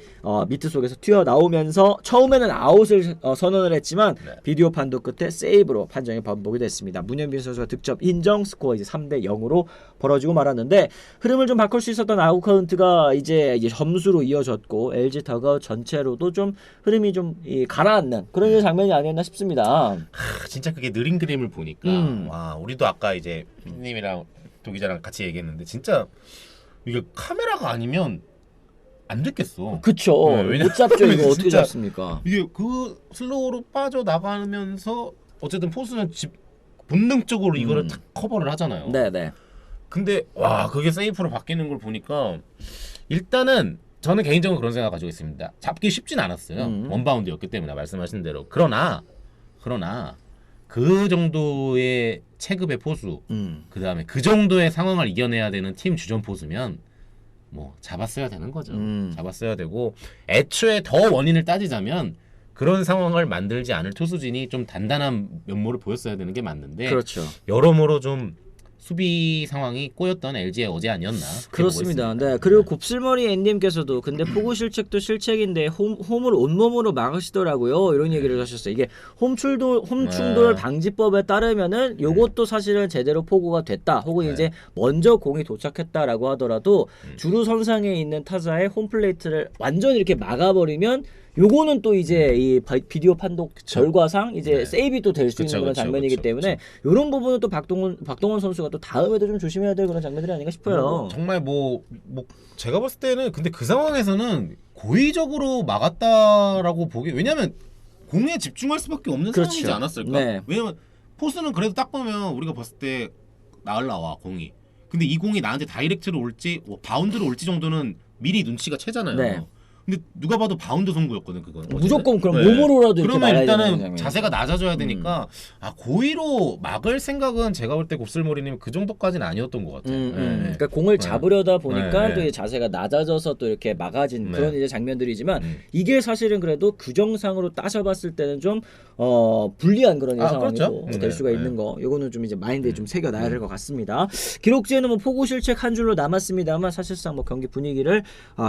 미트 속에서 튀어나오면서 처음에는 아웃을 선언을 했지만 비디오 판독 끝에 세이브로 판정이 번복이 됐습니다. 문현빈 선수가 득점 인정, 스코어 이제 3대 0으로 벌어지고 말았는데 흐름을 좀 바꿀 수 있었던 아웃 카운트가 이제 점수로 이어졌고 LG 더그아웃 전체로도 좀 흐름이 좀 가라앉는 그런 장면이 아니었나 싶습니다. 진짜 그게 느린 그림을 보니까 와 우리도 아까 이제 피디님이랑 도기자랑 같이 얘기했는데 진짜 이게 카메라가 아니면 안 됐겠어. 그쵸. 못 잡죠. 이거 어떻게 진짜 잡습니까? 이게 그 슬로우로 빠져나가면서 어쨌든 포수는 본능적으로 이거를 탁 커버를 하잖아요. 네네. 근데 와 그게 세이프로 바뀌는 걸 보니까 일단은 저는 개인적으로 그런 생각 가지고 있습니다. 잡기 쉽진 않았어요. 원바운드였기 때문에 말씀하신 대로. 그러나 그 정도의 체급의 포수, 그 다음에 그 정도의 상황을 이겨내야 되는 팀 주전 포수면 뭐 잡았어야 되는 거죠. 잡았어야 되고 애초에 더 원인을 따지자면 그런 상황을 만들지 않을 투수진이 좀 단단한 면모를 보였어야 되는 게 맞는데 그렇죠. 여러모로 좀 수비 상황이 꼬였던 LG의 어제 아니었나 그렇습니다. 네. 그리고 곱슬머리 앤님께서도 근데 포구 실책도 실책인데 홈을 온몸으로 막으시더라고요. 이런 얘기를 하셨어요. 이게 홈 충돌 방지법에 따르면은 요것도 사실은 제대로 포구가 됐다. 혹은 이제 먼저 공이 도착했다라고 하더라도 주루 선상에 있는 타자의 홈플레이트를 완전히 이렇게 막아버리면 요거는 또 이제 이 비디오 판독 결과상 이제 세이비 또 될 수 있는 그런 장면이기 때문에 요런 부분은 또 박동원 선수가 또 다음에도 좀 조심해야 될 그런 장면들이 아닌가 싶어요. 정말 뭐 제가 봤을 때는 근데 그 상황에서는 고의적으로 막았다라고 보기 왜냐면 공에 집중할 수밖에 없는 상황이지 않았을까? 네. 왜냐면 포수는 그래도 딱 보면 우리가 봤을 때 날라와 공이. 근데 이 공이 나한테 다이렉트로 올지 바운드로 올지 정도는 미리 눈치가 채잖아요. 네. 근데 누가 봐도 바운드 송구였거든 그건. 무조건 그럼 몸으로라도 이렇게 그러면 일단은 되는 자세가 낮아져야 되니까 고의로 막을 생각은 제가 볼 때 곱슬머리님 그 정도까지는 아니었던 것 같아요. 그러니까 공을 잡으려다 보니까 또 네. 이제 자세가 낮아져서 또 이렇게 막아진 그런 이제 장면들이지만 이게 사실은 그래도 규정상으로 따져봤을 때는 좀 불리한 그런 상황이고 그렇죠? 될 수가 있는 거. 이거는 좀 이제 마인드에 좀 새겨놔야 될 것 같습니다. 기록지에는 뭐 포구 실책 한 줄로 남았습니다만 사실상 뭐 경기 분위기를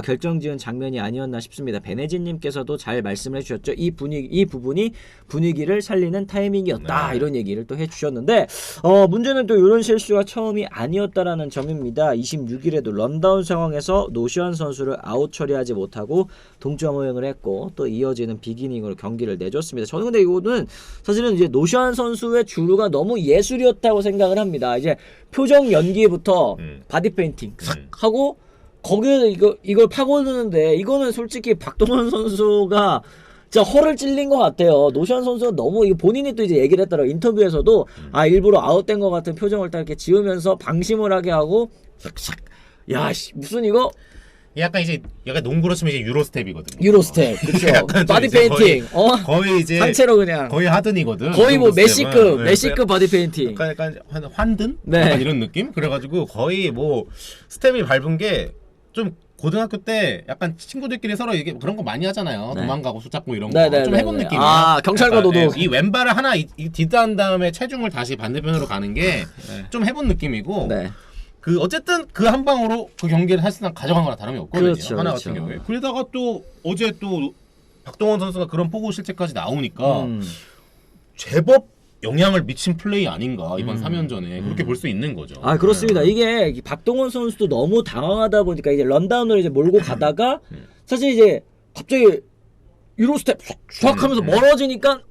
결정지은 장면이 아니었나 싶습니다. 베네진님께서도 잘 말씀을 해주셨죠. 이 부분이 분위기를 살리는 타이밍이었다. 이런 얘기를 또 해주셨는데 문제는 또 이런 실수가 처음이 아니었다라는 점입니다. 26일에도 런다운 상황에서 노시환 선수를 아웃 처리하지 못하고 동점 허용을 했고 또 이어지는 비기닝으로 경기를 내줬습니다. 저는 근데 이거는 사실은 이제 노시환 선수의 주루가 너무 예술이었다고 생각을 합니다. 이제 표정 연기부터 바디 페인팅 싹 하고 거기에 이걸 파고드는데 이거는 솔직히 박동원 선수가 진짜 허를 찔린 것 같아요. 노시환 선수가 너무 이거 본인이 또 이제 얘기를 했더라고요. 인터뷰에서도 일부러 아웃된 것 같은 표정을 딱 이렇게 지으면서 방심을 하게 하고 샥샥 야 무슨 이거 약간 농구로 치면 이제 유로 스텝이거든요. 유로 스텝 그렇죠. 바디 페인팅 거의 이제 상체로 그냥 거의 하든이거든. 거의 뭐 메시급 바디 페인팅. 약간 환든? 네. 약간 이런 느낌? 그래가지고 거의 뭐 스텝이 밟은 게 좀 고등학교 때 약간 친구들끼리 서로 이게 그런 거 많이 하잖아요. 도망가고 손잡고 이런 거 좀 해본 느낌이야. 경찰과 도둑. 이 왼발을 하나 디드한 다음에 체중을 다시 반대편으로 가는 게 좀 해본 느낌이고. 네. 그 어쨌든 그 한 방으로 그 경기를 사실상 가져간 거나 다름이 없거든요. 그렇죠, 하나 그렇죠. 같은 경우에. 그러다가 또 어제 또 박동원 선수가 그런 포구 실책까지 나오니까 제법 영향을 미친 플레이 아닌가 이번 3연전에 그렇게 볼 수 있는 거죠. 그렇습니다. 이게 박동원 선수도 너무 당황하다 보니까 이제 런다운으로 이제 몰고 가다가 사실 이제 갑자기 유로 스텝 쫙 하면서 멀어지니까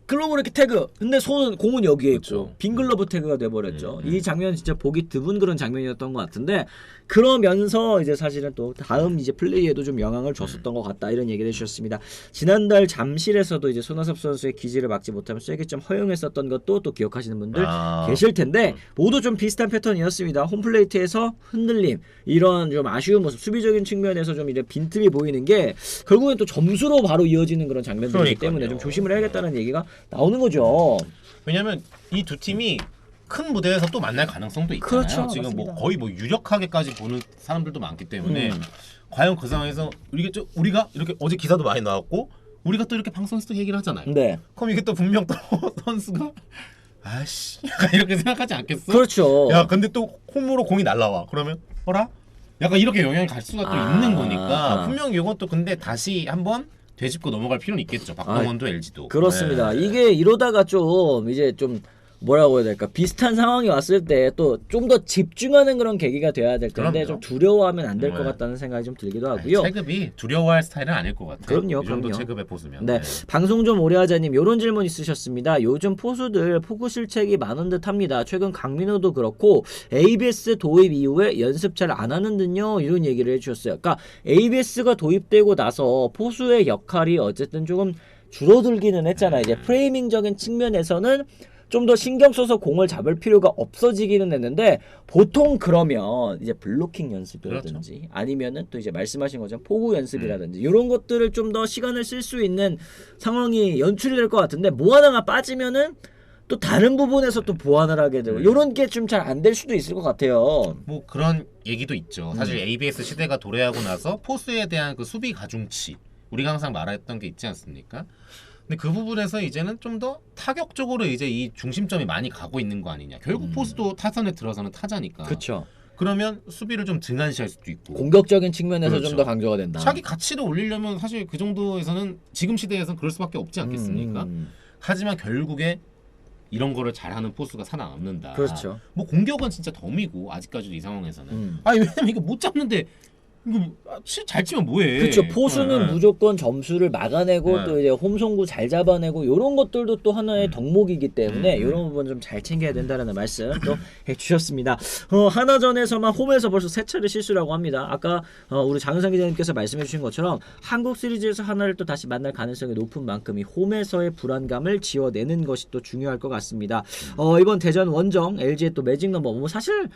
글러브 이렇게 태그. 근데 공은 여기에 있고 빈 글러브 태그가 돼버렸죠. 이 장면 진짜 보기 드문 그런 장면이었던 것 같은데 그러면서 이제 사실은 또 다음 이제 플레이에도 좀 영향을 줬었던 것 같다 이런 얘기를 해주셨습니다. 지난달 잠실에서도 이제 손아섭 선수의 기지를 막지 못하면 쐐기점 허용했었던 것도 또 기억하시는 분들 계실 텐데 모두 좀 비슷한 패턴이었습니다. 홈플레이트에서 흔들림 이런 좀 아쉬운 모습 수비적인 측면에서 좀 이제 빈틈이 보이는 게 결국엔 또 점수로 바로 이어지는 그런 장면들이기 때문에 좀 조심을 해야겠다는 얘기가 나오는 거죠. 왜냐면 이 두 팀이 큰 무대에서 또 만날 가능성도 있잖아요. 그렇죠, 지금 맞습니다. 뭐 거의 뭐 유력하게까지 보는 사람들도 많기 때문에 과연 그 상황에서 우리가 이렇게 어제 기사도 많이 나왔고 우리가 또 이렇게 방송에서 얘기를 하잖아요. 네. 그럼 이게 또 분명 또 선수가 아씨 약간 이렇게 생각하지 않겠어? 그렇죠. 야 근데 또 홈으로 공이 날라와 그러면 어라? 약간 이렇게 영향이 갈 수가 또 있는 거니까 분명 이것도 근데 다시 한번 되짚고 넘어갈 필요는 있겠죠. 박동원도 LG도. 그렇습니다. 이게 이러다가 좀 이제 좀 뭐라고 해야 될까 비슷한 상황이 왔을 때 또 좀 더 집중하는 그런 계기가 돼야 될 텐데 그럼요. 좀 두려워하면 안 될 것 같다는 생각이 좀 들기도 하고요. 체급이 두려워할 스타일은 아닐 것 같아요. 그럼요, 이 정도 그럼요. 체급에 보수면. 네, 방송 좀 오래 하자님 요런 질문 있으셨습니다. 요즘 포수들 포구 실책이 많은 듯합니다. 최근 강민호도 그렇고 ABS 도입 이후에 연습 잘 안 하는 듯요 이런 얘기를 해주셨어요. 그러니까 ABS가 도입되고 나서 포수의 역할이 어쨌든 조금 줄어들기는 했잖아요. 이제 프레이밍적인 측면에서는 좀 더 신경 써서 공을 잡을 필요가 없어지기는 했는데 보통 그러면 이제 블로킹 연습이라든지 아니면은 또 이제 말씀하신 것처럼 포구 연습이라든지 이런 것들을 좀 더 시간을 쓸 수 있는 상황이 연출이 될 것 같은데 뭐 하나가 빠지면은 또 다른 부분에서 또 보완을 하게 되고 이런 게 좀 잘 안 될 수도 있을 것 같아요. 뭐 그런 얘기도 있죠. 사실 ABS 시대가 도래하고 나서 포수에 대한 그 수비 가중치 우리가 항상 말했던 게 있지 않습니까? 근데 그 부분에서 이제는 좀 더 타격적으로 이제 이 중심점이 많이 가고 있는 거 아니냐. 결국 포수도 타선에 들어서는 타자니까. 그렇죠. 그러면 수비를 좀 등한시할 수도 있고. 공격적인 측면에서 그렇죠. 좀 더 강조가 된다. 자기 가치를 올리려면 사실 그 정도에서는 지금 시대에서는 그럴 수밖에 없지 않겠습니까? 하지만 결국에 이런 거를 잘하는 포수가 살아남는다. 그렇죠. 뭐 공격은 진짜 덤이고 아직까지도 이 상황에서는. 아니 왜냐면 이거 못 잡는데 이거 잘 치면 뭐해? 그렇죠. 포수는 네. 무조건 점수를 막아내고 네. 또 이제 홈송구 잘 잡아내고 이런 것들도 또 하나의 덕목이기 때문에 이런 부분 좀 잘 챙겨야 된다라는 말씀 또 해주셨습니다. 하나전에서만 홈에서 벌써 3차례 실수라고 합니다. 아까 우리 장은상 기자님께서 말씀해주신 것처럼 한국 시리즈에서 하나를 또 다시 만날 가능성이 높은 만큼 이 홈에서의 불안감을 지워내는 것이 또 중요할 것 같습니다. 이번 대전 원정 LG의 또 매직 넘버 뭐 사실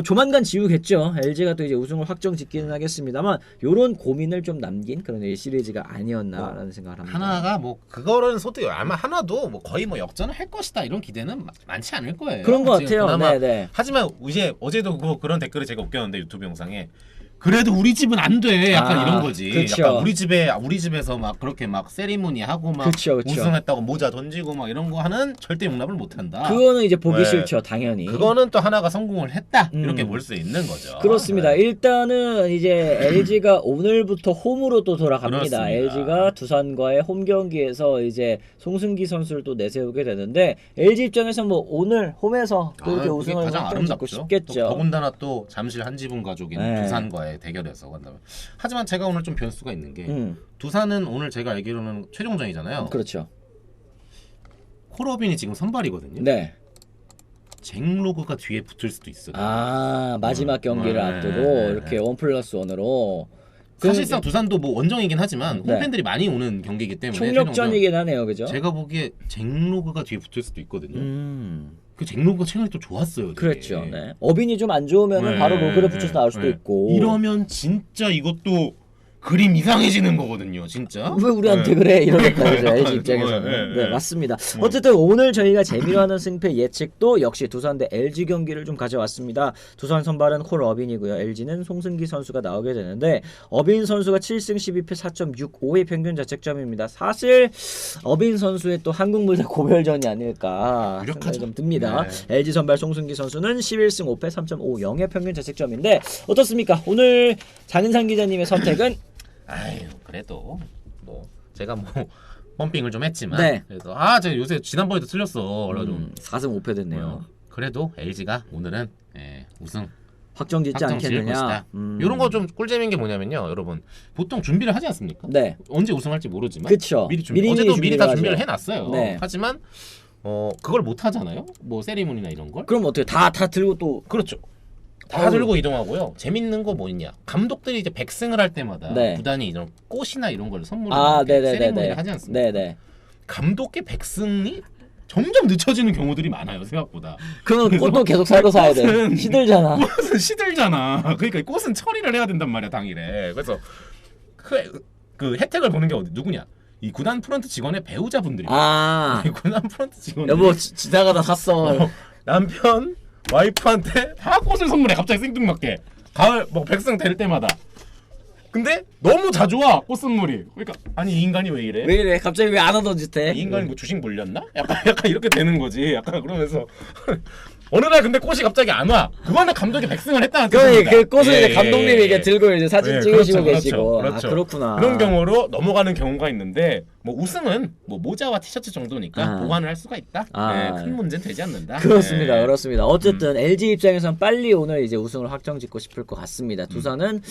조만간 지우겠죠. LG가 또 이제 우승을 확정 짓기는 하겠습니다만 이런 고민을 좀 남긴 그런 시리즈가 아니었나라는 생각을 합니다. 하나가 뭐 그거는 소득 아마 하나도 뭐 거의 뭐 역전을 할 것이다 이런 기대는 많지 않을 거예요. 그런 것 지금 같아요. 그나마 네네. 하지만 이제 어제도 그런 댓글을 제가 웃겼는데 유튜브 영상에 그래도 우리 집은 안 돼. 약간 이런 거지. 그쵸. 약간 우리 집에서 막 그렇게 막 세리머니 하고 막 그쵸. 우승했다고 모자 던지고 막 이런 거 하는 절대 용납을 못 한다. 그거는 이제 보기 네. 싫죠, 당연히. 그거는 또 하나가 성공을 했다. 이렇게 볼 수 있는 거죠. 그렇습니다. 네. 일단은 이제 LG가 오늘부터 홈으로 또 돌아갑니다. 그렇습니다. LG가 두산과의 홈 경기에서 이제 송승기 선수를 또 내세우게 되는데 LG 입장에서 뭐 오늘 홈에서 또 이렇게 그게 우승을 가장 확정짓고 아름답죠. 싶겠죠. 또 더군다나 또 잠실 한지붕 가족인 네. 두산과의 대결에서 간다면. 하지만 제가 오늘 좀 변수가 있는 게 두산은 오늘 제가 알기로는 최종전이잖아요. 그렇죠. 콜어빈이 지금 선발이거든요. 네. 잭로그가 뒤에 붙을 수도 있어요. 마지막 경기를 네. 앞두고 이렇게 1+1으로 사실상 두산도 뭐 원정이긴 하지만 네. 홈팬들이 많이 오는 경기이기 때문에 총력전이긴 하네요, 그죠? 제가 보기에 잭로그가 뒤에 붙을 수도 있거든요. 음. 그 잭로그가 최근에 또 좋았어요. 되게. 그렇죠. 네. 어빈이 좀 안 좋으면은 바로 로그를 붙여서 나올 수도 있고. 이러면 진짜 이것도 그림 이상해지는 거거든요, 진짜. 왜 우리한테 그래? 이러겠다 그죠? LG 입장에서는. 네, 맞습니다. 어쨌든 오늘 저희가 재미로 하는 승패 예측도 역시 두산 대 LG 경기를 좀 가져왔습니다. 두산 선발은 콜 어빈이고요. LG는 송승기 선수가 나오게 되는데 어빈 선수가 7승 12패 4.65의 평균 자책점입니다. 사실 어빈 선수의 또 한국물산 고별전이 아닐까 생각이 좀 듭니다. 네. LG 선발 송승기 선수는 11승 5패 3.50의 평균 자책점인데 어떻습니까? 오늘 장은상 기자님의 선택은 아유, 그래도 뭐 제가 뭐 펌핑을 좀 했지만 네. 그래서 제가 요새 지난번에도 틀렸어. 그래서 좀 4승 5패 됐네요. 그래도 LG가 오늘은 우승 확정 짓지 확정 지을 않겠느냐. 것이다. 이런 거 좀 꿀잼인 게 뭐냐면요, 여러분. 보통 준비를 하지 않습니까? 네. 언제 우승할지 모르지만 그쵸. 미리 준비. 미리 어제도 미리 다 준비를 준비를 하죠. 해놨어요. 네. 하지만 그걸 못 하잖아요. 뭐 세리머니나 이런 걸. 그럼 어떻게 다 들고 또 그렇죠. 다 들고 이동하고요. 재밌는 거 뭐 있냐? 감독들이 이제 백승을 할 때마다 네. 구단이 이런 꽃이나 이런 걸 선물을 네네네네. 세리머니를 하지 않습니까? 네네. 감독의 백승이 점점 늦춰지는 경우들이 많아요, 생각보다. 그러면 그래서 꽃도 계속 사러 사야 돼. 꽃은- 시들잖아. 꽃은 시들잖아. 그러니까 꽃은 처리를 해야 된단 말이야, 당일에. 그래서 그 혜택을 보는 게 누구냐? 이 구단 프런트 직원의 배우자분들이. 이 구단 프런트 직원. 여보 지나가다 샀어. 남편, 와이프한테 다 꽃을 선물해. 갑자기 생뚱맞게. 가을 뭐 백승 될 때마다. 근데 너무 자주 와, 꽃 선물이. 그러니까 아니 이 인간이 왜 이래? 왜 이래? 갑자기 왜 안 하던 짓 해? 이 인간이 뭐 주식 몰렸나? 약간 이렇게 되는 거지. 약간 그러면서 어느 날 근데 꽃이 갑자기 안 와. 그거는 감독이 백승을 했다는 뜻입니다. 그 꽃을 이제 감독님이 이게 들고 이제 사진 찍으시고 계시고. 그렇죠. 그렇구나. 그런 경우로 넘어가는 경우가 있는데 뭐 우승은 뭐 모자와 티셔츠 정도니까 보관을 할 수가 있다. 큰 문제는 되지 않는다. 그렇습니다. 그렇습니다. 어쨌든 LG 입장에서는 빨리 오늘 이제 우승을 확정짓고 싶을 것 같습니다. 두산은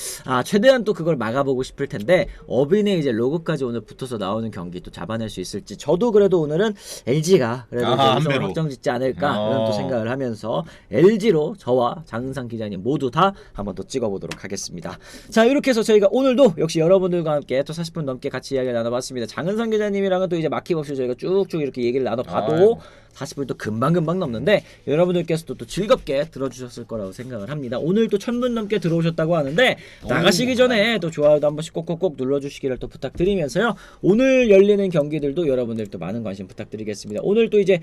최대한 또 그걸 막아보고 싶을 텐데 어빈의 이제 로그까지 오늘 붙어서 나오는 경기 또 잡아낼 수 있을지 저도 그래도 오늘은 LG가 그래도 이제 우승을 확정짓지 않을까 이런 또 생각을 하면서 LG로 저와 장은상 기자님 모두 다 한번 또 찍어보도록 하겠습니다. 자 이렇게 해서 저희가 오늘도 역시 여러분들과 함께 또 40분 넘게 같이 이야기를 나눠봤습니다. 장은상 한상 기자님이랑은 또 이제 막힘없이 저희가 쭉쭉 이렇게 얘기를 나눠봐도 아이고. 40분 또 금방금방 넘는데 여러분들께서도 또 즐겁게 들어주셨을 거라고 생각을 합니다. 오늘 또 1000분 넘게 들어오셨다고 하는데 나가시기 전에 또 좋아요도 한 번씩 꼭꼭꼭 눌러주시기를 또 부탁드리면서요. 오늘 열리는 경기들도 여러분들 또 많은 관심 부탁드리겠습니다. 오늘 또 이제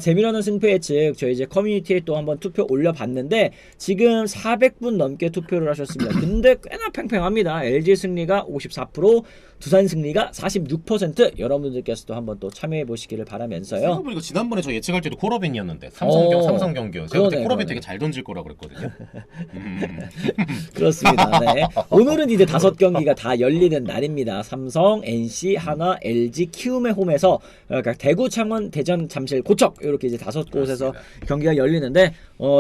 재미나는 승패 예측 저희 이제 커뮤니티에 또 한번 투표 올려봤는데 지금 400분 넘게 투표를 하셨습니다. 근데 꽤나 팽팽합니다. LG 승리가 54%, 두산 승리가 46%. 여러분들께서도 한번 또 참여해 보시기를 바라면서요. 생각해보니까 지난번에 저 예측할 때도 코러빈이었는데 어, 삼성 경기요. 제가 그때 그러네, 코러빈 그러네. 되게 잘 던질 거라 그랬거든요. 그렇습니다. 네. 오늘은 이제 5경기가 다 열리는 날입니다. 삼성, NC, 하나, LG, 키움의 홈에서 그러니까 대구, 창원, 대전, 잠실, 고척 이렇게 이제 5곳에서 그렇습니다. 경기가 열리는데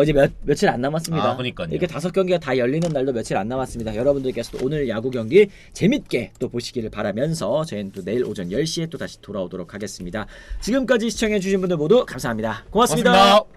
이제 며칠 안 남았습니다. 아, 그러니까요. 이렇게 5경기가 다 열리는 날도 며칠 안 남았습니다. 여러분들께서도 오늘 야구 경기 재밌게 또 보시기를 바라면서 저희는 또 내일 오전 10시에 또 다시 돌아오도록 하겠습니다. 지금까지 시청해 주신 분들 모두 감사합니다. 고맙습니다. 고맙습니다.